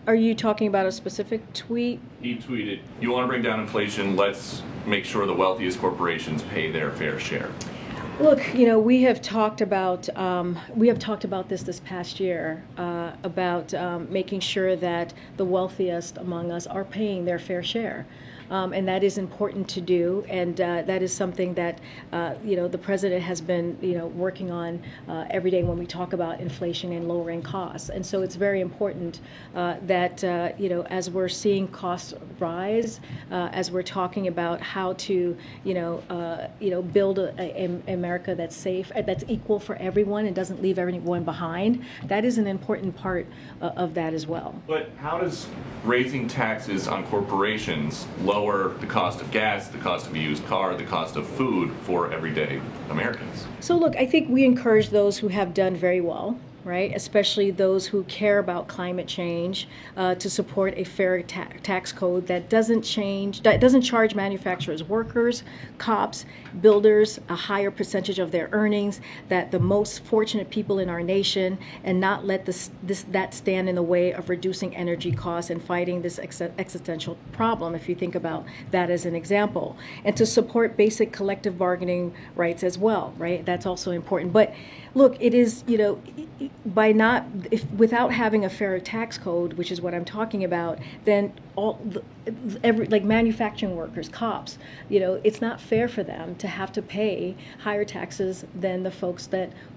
are you talking about a specific tweet? He tweeted, you want to bring down inflation, let's make sure the wealthiest corporations pay their fair share. Look, we have talked about this past year about making sure that the wealthiest among us are paying their fair share. And that is important to do, and that is something that the president has been working on every day when we talk about inflation and lowering costs. And so it's very important that as we're seeing costs rise, as we're talking about how to build a America that's safe, that's equal for everyone and doesn't leave everyone behind. That is an important part of that as well. But how does raising taxes on corporations lower the cost of gas, the cost of a used car, the cost of food for everyday Americans? So look, I think we encourage those who have done very well, right? Especially those who care about climate change, to support a fair tax code that doesn't charge manufacturers, workers, cops, builders a higher percentage of their earnings, that the most fortunate people in our nation, and not let that stand in the way of reducing energy costs and fighting this existential problem, if you think about that as an example. And to support basic collective bargaining rights as well, right? That's also important. But look, it is, without having a fair tax code, which is what I'm talking about, then like manufacturing workers, cops, it's not fair for them to have to pay higher taxes than the folks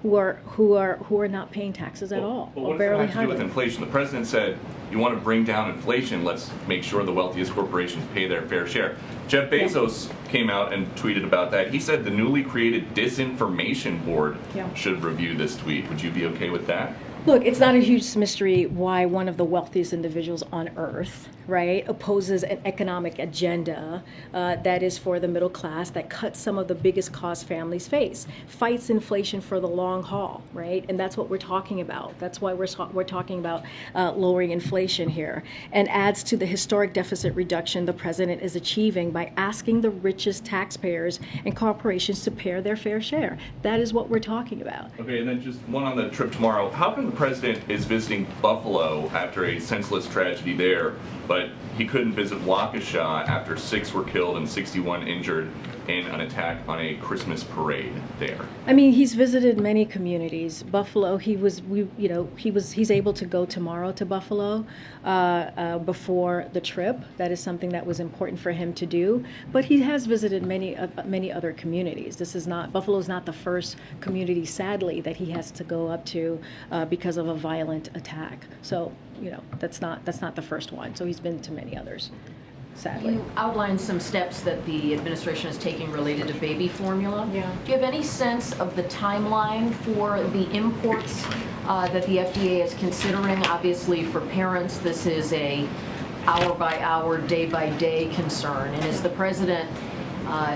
who are not paying taxes at all. Well, what does that have to do with inflation? The president said, you want to bring down inflation, let's make sure the wealthiest corporations pay their fair share. Jeff Bezos came out and tweeted about that. He said the newly created Disinformation Board should review this tweet. Would you be okay with that? Look, it's not a huge mystery why one of the wealthiest individuals on earth, right, opposes an economic agenda that is for the middle class, that cuts some of the biggest costs families face, fights inflation for the long haul, right? And that's what we're talking about. That's why we're talking about lowering inflation here, and adds to the historic deficit reduction the president is achieving by asking the richest taxpayers and corporations to pay their fair share. That is what we're talking about. Okay, and then just one on the trip tomorrow. How come the president is visiting Buffalo after a senseless tragedy there, but he couldn't visit Waukesha after 6 were killed and 61 injured in an attack on a Christmas parade there? I mean, he's visited many communities. Buffalo, he's able to go tomorrow to Buffalo before the trip. That is something that was important for him to do. But he has visited many other communities. Buffalo is not the first community, sadly, that he has to go up to because of a violent attack. So, that's not the first one. So he's been to many others, sadly. You outlined some steps that the administration is taking related to baby formula. Yeah. Do you have any sense of the timeline for the imports that the FDA is considering? Obviously, for parents, this is a hour-by-hour, day-by-day concern. And is the president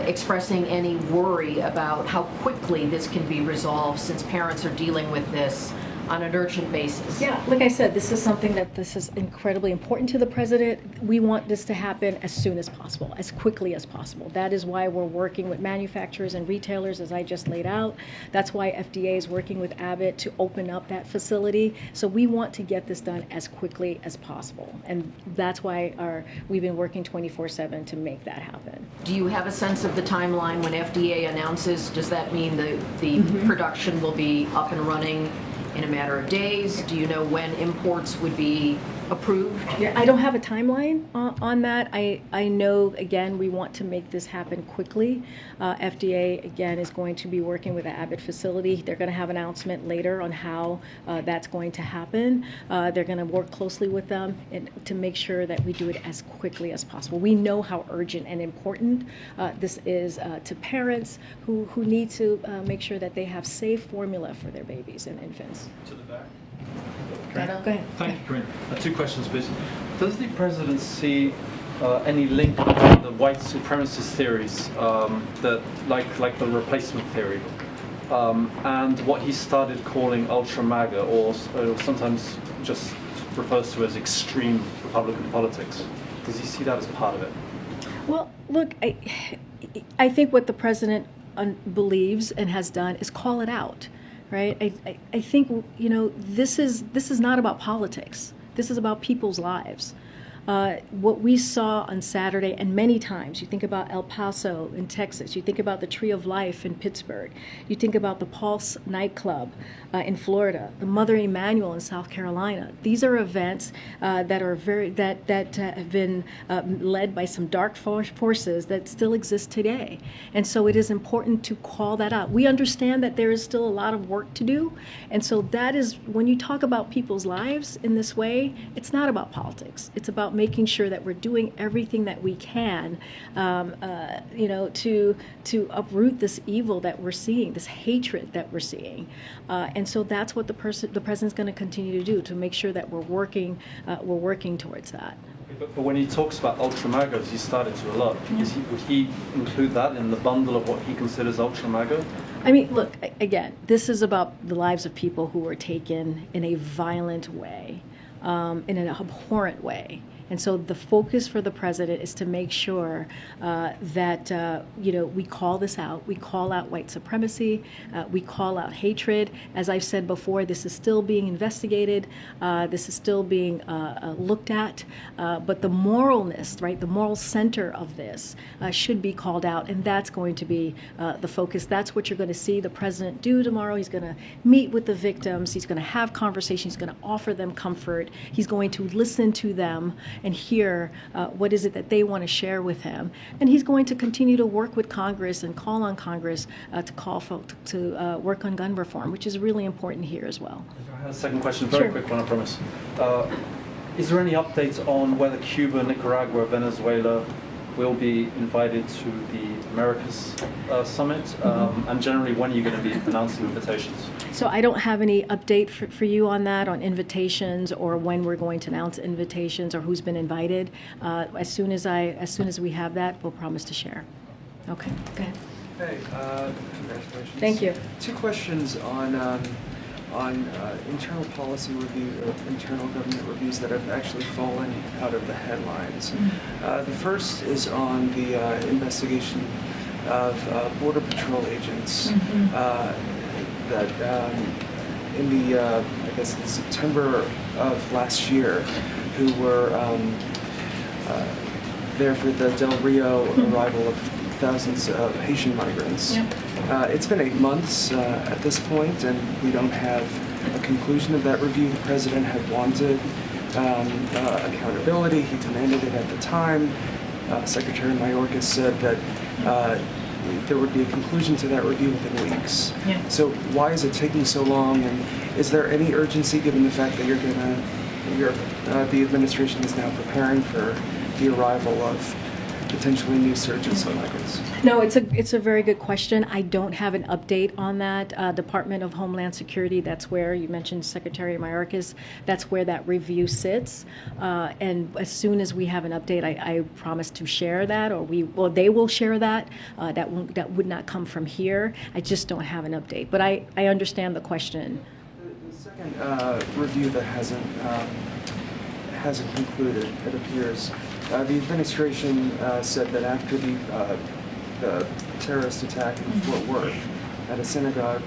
expressing any worry about how quickly this can be resolved, since parents are dealing with this on an urgent basis? Yeah, like I said, this is incredibly important to the president. We want this to happen as soon as possible, as quickly as possible. That is why we're working with manufacturers and retailers, as I just laid out. That's why FDA is working with Abbott to open up that facility. So we want to get this done as quickly as possible. And that's why we've been working 24/7 to make that happen. Do you have a sense of the timeline when FDA announces? Does that mean the production will be up and running in a matter of days? Do you know when imports would be approved? Yeah, I don't have a timeline on that. I know, again, we want to make this happen quickly. FDA, again, is going to be working with the Abbott facility. They're going to have an announcement later on how that's going to happen. They're going to work closely with them to make sure that we do it as quickly as possible. We know how urgent and important this is to parents who need to make sure that they have safe formula for their babies and infants. To the back. Go ahead. Thank you, Karine. 2 questions, please. Does the president see any link between the white supremacist theories, that like the replacement theory, and what he started calling ultra MAGA, or sometimes just refers to as extreme Republican politics. Does he see that as part of it? Well, look, I think what the president believes and has done is call it out, right? I think, you know, this is not about politics. This is about people's lives. What we saw on Saturday, and many times, you think about El Paso in Texas, you think about the Tree of Life in Pittsburgh, you think about the Pulse nightclub in Florida, the Mother Emanuel in South Carolina. These are events that have been led by some dark forces that still exist today. And so it is important to call that out. We understand that there is still a lot of work to do, and so that is, when you talk about people's lives in this way, it's not about politics. It's about making sure that we're doing everything that we can, you know, to uproot this evil that we're seeing, this hatred that we're seeing, and so that's what the president's going to continue to do, to make sure that we're working towards that. But when he talks about ultra MAGA, as he started to a lot, would he include that in the bundle of what he considers ultra MAGA? I mean, look, again, this is about the lives of people who were taken in a violent way, in an abhorrent way. And so the focus for the president is to make sure that, you know, we call this out. We call out white supremacy. We call out hatred. As I've said before, this is still being investigated. This is still being looked at. But the moralness, right, the moral center of this should be called out. And that's going to be the focus. That's what you're going to see the president do tomorrow. He's going to meet with the victims. He's going to have conversations. He's going to offer them comfort. He's going to listen to them and hear what is it that they want to share with him. And he's going to continue to work with Congress and call on Congress to call folks to work on gun reform, which is really important here as well. I have a second question, very quick one, I promise. Is there any updates on whether Cuba, Nicaragua, Venezuela will be invited to the Americas Summit? And generally, when are you going to be announcing invitations? So I don't have any update for you on that, on invitations or when we're going to announce invitations or who's been invited. As soon as we have that, we'll promise to share. Okay, go ahead. Hey, congratulations. Thank you. Two questions on internal policy review, or internal government reviews that have actually fallen out of the headlines. The first is on the investigation of Border Patrol agents that in the, I guess, September of last year, who were there for the Del Rio arrival of thousands of Haitian migrants. It's been 8 months at this point, and we don't have a conclusion of that review. The president had wanted accountability. He demanded it at the time. Secretary Mayorkas said that there would be a conclusion to that review within weeks. So why is it taking so long, and is there any urgency given the fact that the administration is now preparing for the arrival of potentially new surges on migrants? No, it's a very good question. I don't have an update on that. Department of Homeland Security, that's where you mentioned Secretary Mayorkas, that's where that review sits. And as soon as we have an update, I promise to share that, or they will share that. That would not come from here. I just don't have an update. But I understand the question. The second review that hasn't concluded, it appears. The administration said that after the terrorist attack in Fort Worth at a synagogue,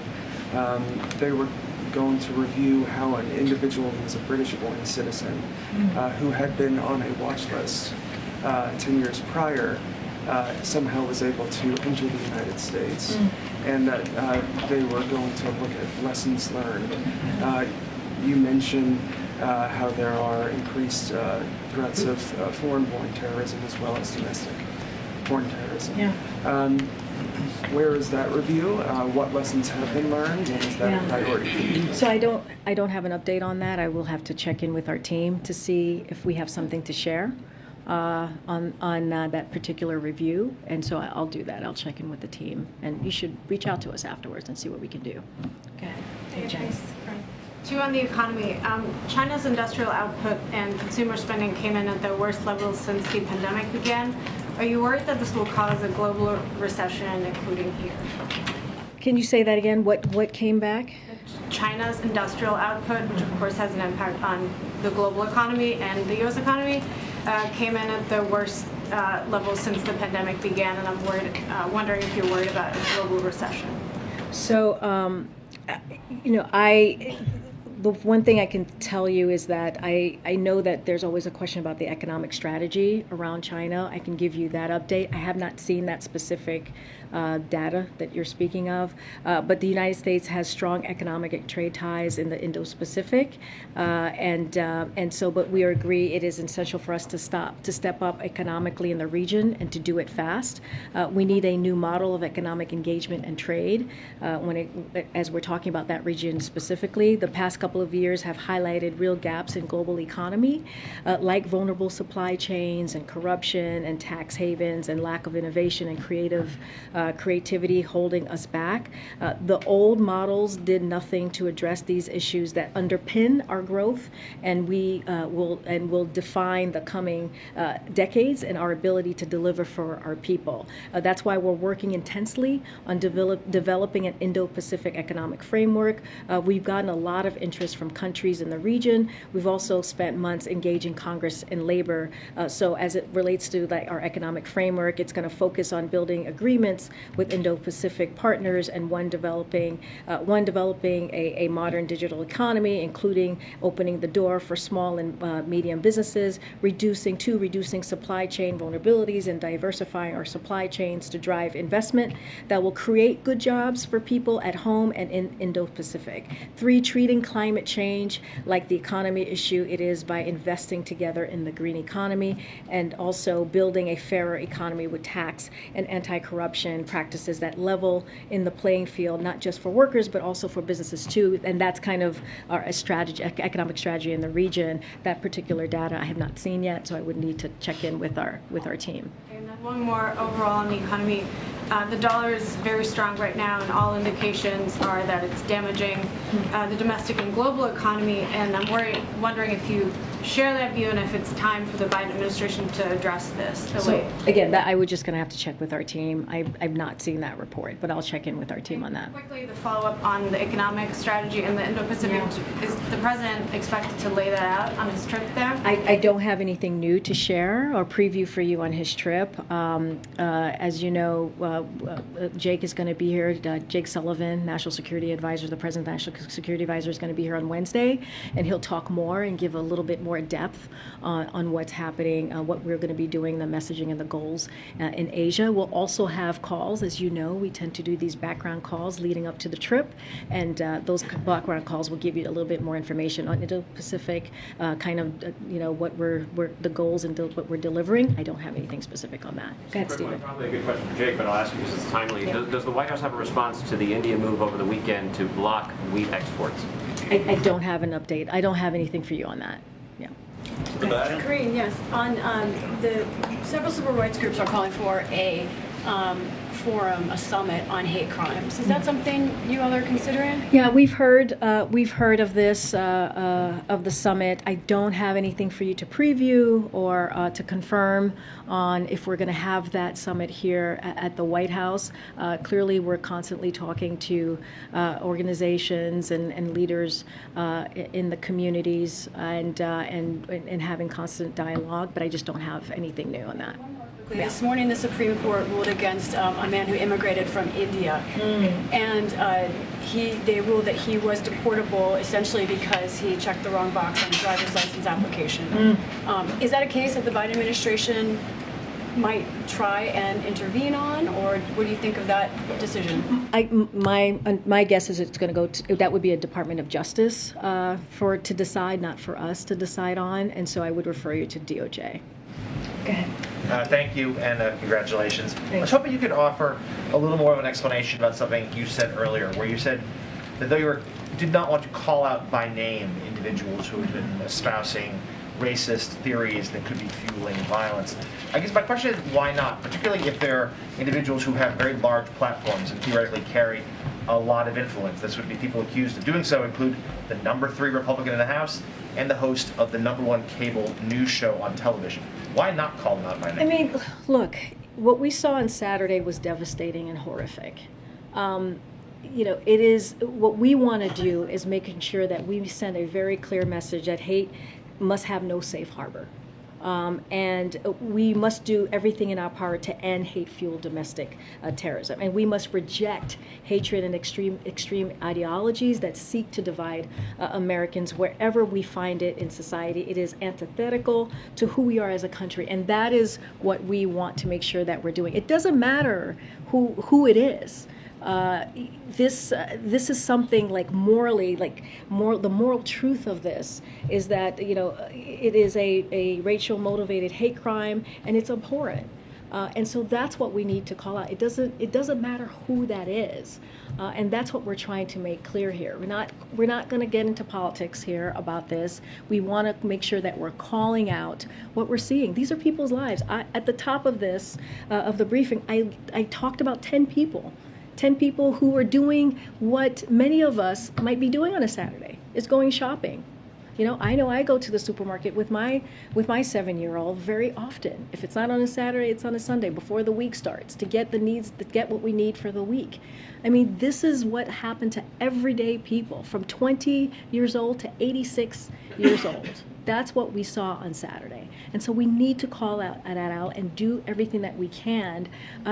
they were going to review how an individual who was a British-born citizen who had been on a watch list 10 years prior somehow was able to enter the United States, and that they were going to look at lessons learned. You mentioned how there are increased threats of foreign-born terrorism as well as domestic foreign terrorism. Where is that review? What lessons have been learned, and is that a priority for you? So I don't have an update on that. I will have to check in with our team to see if we have something to share on that particular review, and so I'll do that. I'll check in with the team, and you should reach out to us afterwards and see what we can do. Okay. Hey, Jen. Two on the economy. China's industrial output and consumer spending came in at their worst levels since the pandemic began. Are you worried that this will cause a global recession, including here? Can you say that again? What came back? China's industrial output, which of course has an impact on the global economy and the U.S. economy, came in at the worst levels since the pandemic began, and I'm wondering if you're worried about a global recession. So, the one thing I can tell you is that I know that there's always a question about the economic strategy around China. I can give you that update. I have not seen that specific data that you're speaking of, but the United States has strong economic and trade ties in the Indo-Pacific, but we agree it is essential for us to step up economically in the region and to do it fast. We need a new model of economic engagement and trade. As we're talking about that region specifically, the past couple of years have highlighted real gaps in global economy, like vulnerable supply chains and corruption and tax havens and lack of innovation and creativity holding us back. The old models did nothing to address these issues that underpin our growth, and will define the coming decades and our ability to deliver for our people. That's why we're working intensely on developing an Indo-Pacific economic framework. We've gotten a lot of interest from countries in the region. We've also spent months engaging Congress and labor. So as it relates to our economic framework, it's going to focus on building agreements with Indo-Pacific partners, and one developing a modern digital economy, including opening the door for small and medium businesses, reducing supply chain vulnerabilities, and diversifying our supply chains to drive investment that will create good jobs for people at home and in Indo-Pacific. 3, treating climate change like the economy issue it is by investing together in the green economy, and also building a fairer economy with tax and anti-corruption practices that level in the playing field, not just for workers, but also for businesses too. And that's kind of our economic strategy in the region. That particular data I have not seen yet, so I would need to check in with our team. And then one more overall on the economy. The dollar is very strong right now, and all indications are that it's damaging the domestic and global economy. And I'm wondering if you share that view, and if it's time for the Biden administration to address this. Again, I would just going to have to check with our team. I've not seen that report, but I'll check in with our team on that. Quickly, the follow-up on the economic strategy in the Indo-Pacific. Is the president expected to lay that out on his trip there? I don't have anything new to share or preview for you on his trip. As you know, Jake is going to be here. Jake Sullivan, National Security Advisor, the President's National Security Advisor, is going to be here on Wednesday, and he'll talk more and give a little bit more depth on what's happening, what we're going to be doing, the messaging and the goals in Asia. We'll also have calls. As you know, we tend to do these background calls leading up to the trip, and those background calls will give you a little bit more information on Indo-Pacific, what the goals and what we're delivering. I don't have anything specific on that. Go ahead, Stephen. Probably a good question for Jake, but I'll ask you because it's timely. Yeah. Does the White House have a response to the India move over the weekend to block wheat exports? I don't have an update. I don't have anything for you on that. Yeah. Karine, yes. On the several civil rights groups are calling for a forum, a summit on hate crimes. Is that something you all are considering? Yeah, we've heard of this of the summit. I don't have anything for you to preview or to confirm on if we're going to have that summit here at the White House. Clearly, we're constantly talking to organizations and leaders in the communities and having constant dialogue, but I just don't have anything new on that. This morning, the Supreme Court ruled against a man who immigrated from India, and they ruled that he was deportable essentially because he checked the wrong box on the driver's license application. Is that a case that the Biden administration might try and intervene on, or what do you think of that decision? My guess is it's going to go to, that would be a Department of Justice to decide, not for us to decide on, and so I would refer you to DOJ. Go ahead. Thank you, and congratulations. I was hoping you could offer a little more of an explanation about something you said earlier, where you said that though you did not want to call out by name individuals who had been espousing racist theories that could be fueling violence. I guess my question is, why not? Particularly if they're individuals who have very large platforms and theoretically carry a lot of influence. This would be people accused of doing so include the number 3 Republican in the House and the host of the number 1 cable news show on television. Why not call them out by name? I mean, look, what we saw on Saturday was devastating and horrific. it is what we want to do is making sure that we send a very clear message that hate must have no safe harbor. And we must do everything in our power to end hate-fueled domestic terrorism. And we must reject hatred and extreme ideologies that seek to divide Americans wherever we find it in society. It is antithetical to who we are as a country. And that is what we want to make sure that we're doing. It doesn't matter who it is. This is something like morally, the moral truth of this is that it is a racial motivated hate crime and it's abhorrent, and so that's what we need to call out. It doesn't matter who that is, and that's what we're trying to make clear here. We're not going to get into politics here about this. We want to make sure that we're calling out what we're seeing. These are people's lives. At the top of this of the briefing, I talked about 10 people. 10 people who are doing what many of us might be doing on a Saturday, is going shopping. I know I go to the supermarket with my 7-year-old very often. If it's not on a Saturday, it's on a Sunday before the week starts to get what we need for the week. I mean, this is what happened to everyday people from 20 years old to 86 years old. That's what we saw on Saturday. And so we need to call that out and do everything that we can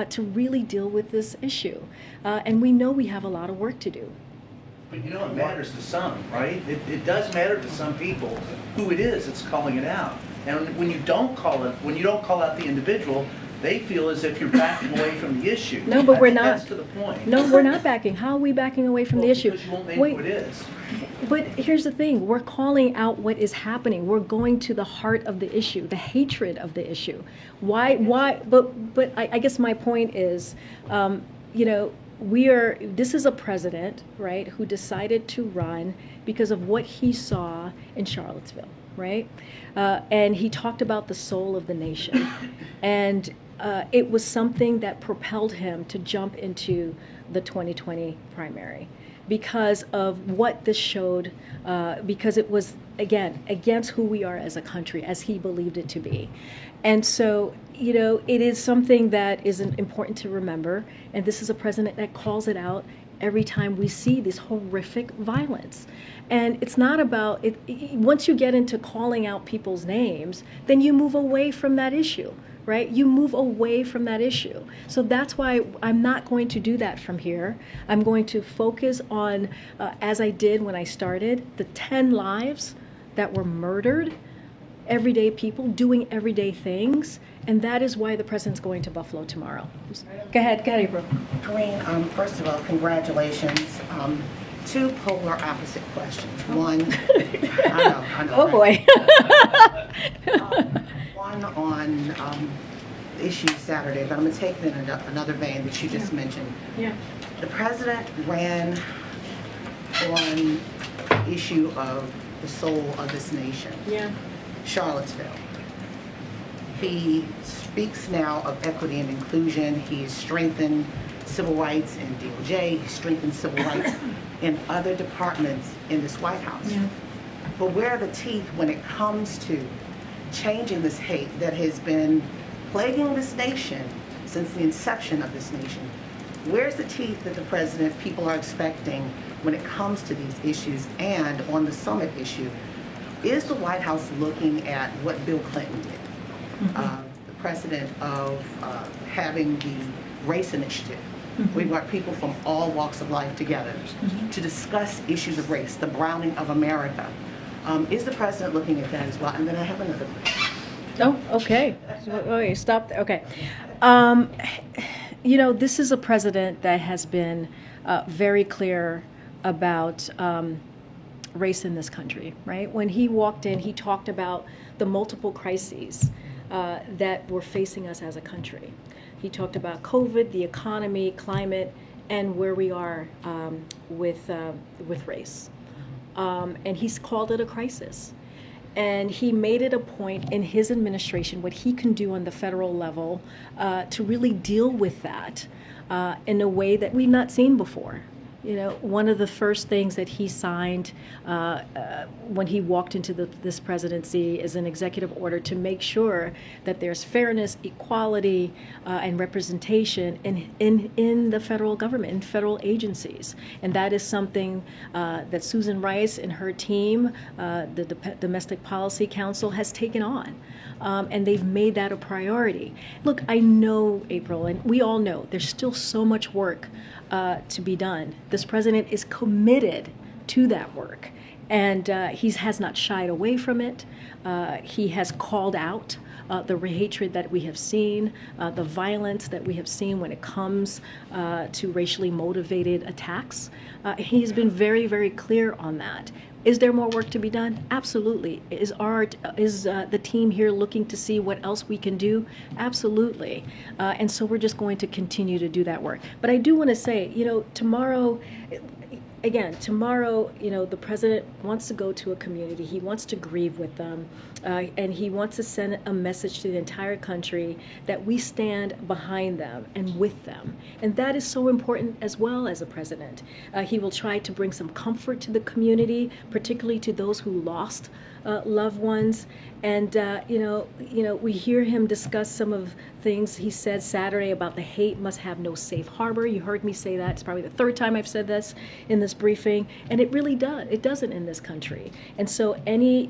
to really deal with this issue. And we know we have a lot of work to do. But it matters to some, right? It does matter to some people who it is that's calling it out. And when you don't call out the individual, they feel as if you're backing away from the issue. No, but we're not. That's to the point. No, we're not backing. How are we backing away from the issue? Because you won't name who it is. But here's the thing. We're calling out what is happening. We're going to the heart of the issue, the hatred of the issue. Why? But I guess my point is, this is a president, right, who decided to run because of what he saw in Charlottesville, right? And he talked about the soul of the nation. And it was something that propelled him to jump into the 2020 primary because of what this showed, because it was, again, against who we are as a country, as he believed it to be. And so, it is something that is important to remember, and this is a president that calls it out every time we see this horrific violence. And it's not about, once you get into calling out people's names, then you move away from that issue, right? You move away from that issue. So that's why I'm not going to do that from here. I'm going to focus on, as I did when I started, the 10 lives that were murdered, everyday people doing everyday things, and that is why the president's going to Buffalo tomorrow. Go ahead, April. Karine, first of all, congratulations. Two polar opposite questions. One, I know. Oh boy. One on the issue Saturday, but I'm going to take it in another vein that you just mentioned. Yeah. The president ran on the issue of the soul of this nation. Yeah. Charlottesville. He speaks now of equity and inclusion. He's strengthened civil rights in DOJ. He's strengthened civil rights in other departments in this White House. Yeah. But where are the teeth when it comes to changing this hate that has been plaguing this nation since the inception of this nation? Where's the teeth that the president, people are expecting when it comes to these issues? And on the summit issue, is the White House looking at what Bill Clinton did? The precedent of having the race initiative. We've got people from all walks of life together to discuss issues of race, the browning of America. Is the president looking at that as well? And then I have another question. Oh, okay. Okay, stop. Okay. This is a president that has been very clear about race in this country, right? When he walked in, he talked about the multiple crises that were facing us as a country. He talked about COVID, the economy, climate, and where we are with race. And he's called it a crisis. And he made it a point in his administration, what he can do on the federal level to really deal with that in a way that we've not seen before. One of the first things that he signed when he walked into this presidency is an executive order to make sure that there's fairness, equality, and representation in the federal government, in federal agencies. And that is something that Susan Rice and her team, the Domestic Policy Council, has taken on. And they've made that a priority. Look, I know, April, and we all know, there's still so much work to be done. This president is committed to that work, and he has not shied away from it. He has called out the hatred that we have seen, the violence that we have seen when it comes to racially motivated attacks. He's been very, very clear on that. Is there more work to be done? Absolutely. Is the team here looking to see what else we can do? Absolutely. And so we're just going to continue to do that work. But I do want to say, tomorrow, the president wants to go to a community. He wants to grieve with them. And he wants to send a message to the entire country that we stand behind them and with them. And that is so important as well as a president. He will try to bring some comfort to the community, particularly to those who lost loved ones. And, we hear him discuss some of things he said Saturday about the hate must have no safe harbor. You heard me say that. It's probably the third time I've said this in this briefing. And it really does. It doesn't in this country. And so any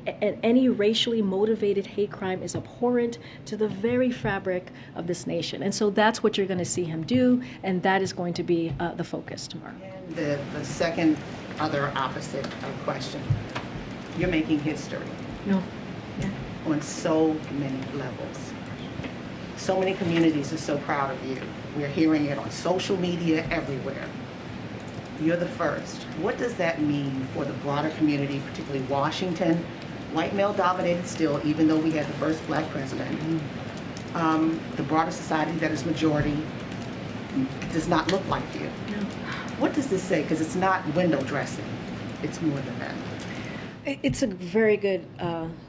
racially motivated hate crime is abhorrent to the very fabric of this nation. And so that's what you're going to see him do. And that is going to be the focus tomorrow. And the second other opposite question. You're making history. No. Yeah. On so many levels. So many communities are so proud of you. We're hearing it on social media everywhere. You're the first. What does that mean for the broader community, particularly Washington? White male dominated still, even though we had the first black president. The broader society that is majority does not look like you. No. What does this say? Because it's not window dressing. It's more than that. It's a very good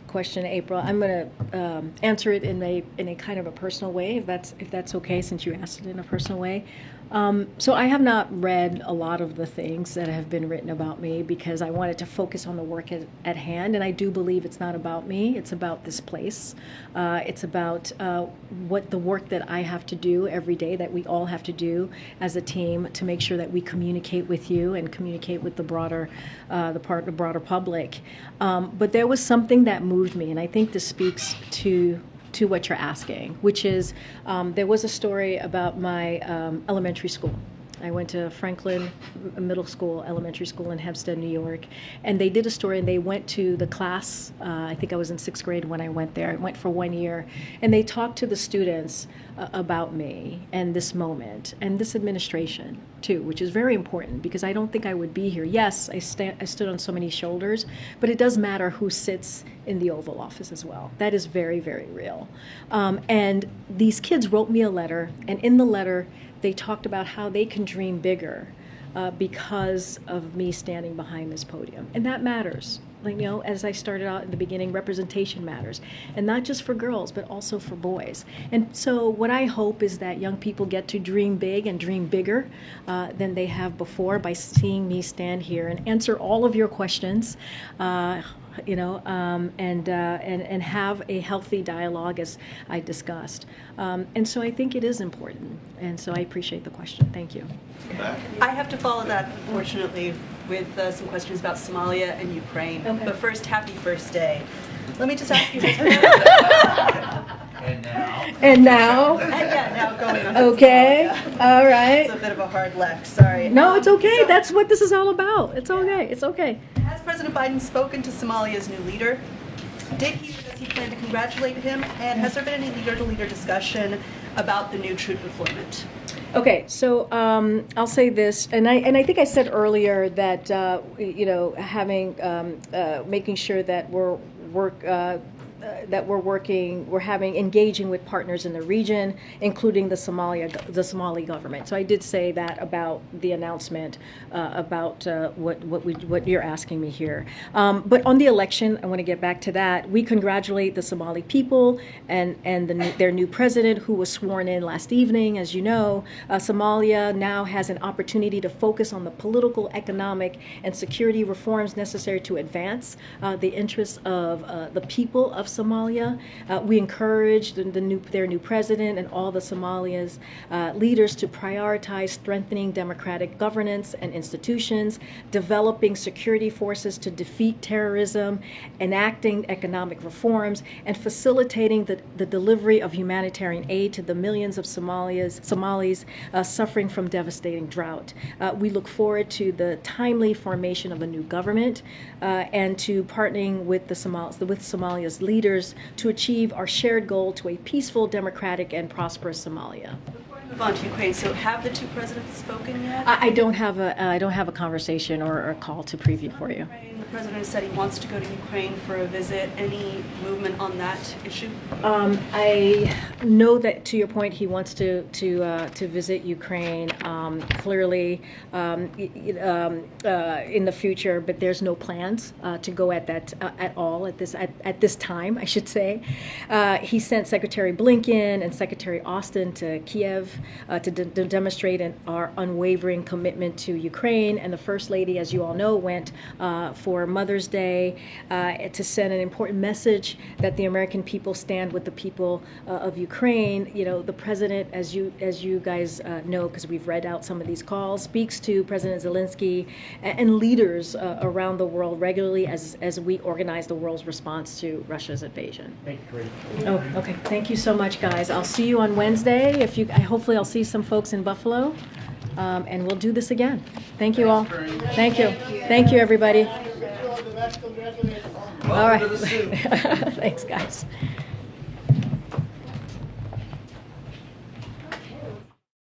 question, April. I'm going to answer it in a kind of a personal way, if that's okay, since you asked it in a personal way. So I have not read a lot of the things that have been written about me because I wanted to focus on the work at hand, and I do believe it's not about me. It's about this place. It's about what the work that I have to do every day, that we all have to do as a team to make sure that we communicate with you and communicate with the broader public. But there was something that moved me, and I think this speaks to what you're asking, which is there was a story about my elementary school. I went to Franklin Middle School, elementary school in Hempstead, New York, and they did a story, and they went to the class, I think I was in 6th grade when I went there. I went for 1 year, and they talked to the students about me and this moment and this administration too, which is very important because I don't think I would be here. Yes, I stood on so many shoulders, but it does matter who sits in the Oval Office as well. That is very, very real. And these kids wrote me a letter, and in the letter, they talked about how they can dream bigger because of me standing behind this podium. And that matters. As I started out in the beginning, representation matters. And not just for girls, but also for boys. And so what I hope is that young people get to dream big and dream bigger than they have before by seeing me stand here and answer all of your questions. And have a healthy dialogue as I discussed. And so I think it is important. And so I appreciate the question. Thank you. I have to follow that, unfortunately, with some questions about Somalia and Ukraine. Okay. But first, happy first day. Let me just ask you this. And now? And now? Yeah, now going on. Okay. All right. It's a bit of a hard left, sorry. No, it's okay. That's what this is all about. It's okay. It's okay. Has President Biden spoken to Somalia's new leader? Did he or does he plan to congratulate him? And has there been any leader-to-leader discussion about the new troop deployment? Okay, so I'll say this, and I think I said earlier that having making sure that we're engaging with partners in the region, including the Somali government. So I did say that about the announcement about what you're asking me here. But on the election, I want to get back to that. We congratulate the Somali people and their new president, who was sworn in last evening. As you know, Somalia now has an opportunity to focus on the political, economic, and security reforms necessary to advance the interests of the people of Somalia. We encourage their new president and all the Somalia's leaders to prioritize strengthening democratic governance and institutions, developing security forces to defeat terrorism, enacting economic reforms, and facilitating the delivery of humanitarian aid to the millions of Somalis suffering from devastating drought. We look forward to the timely formation of a new government and to partnering with Somalia's leaders to achieve our shared goal to a peaceful, democratic, and prosperous Somalia. Move on to Ukraine. So have the two presidents spoken yet? I don't have a conversation or a call to preview for you. The president said he wants to go to Ukraine for a visit. Any movement on that issue? I know that, to your point, he wants to visit Ukraine clearly in the future, but there's no plans to go at all at this time, I should say. He sent Secretary Blinken and Secretary Austin to Kiev to demonstrate our unwavering commitment to Ukraine, and the First Lady, as you all know, went for Mother's Day to send an important message that the American people stand with the people of Ukraine. You know, the president, as you guys know, because we've read out some of these calls, speaks to President Zelensky and leaders around the world regularly as we organize the world's response to Russia's invasion. Thank you, Karine. Oh, okay. Thank you so much, guys. I'll see you on Wednesday. Hopefully I'll see some folks in Buffalo, and we'll do this again. Thank you all. Thank you. Thank you, everybody. All right. Thanks, guys.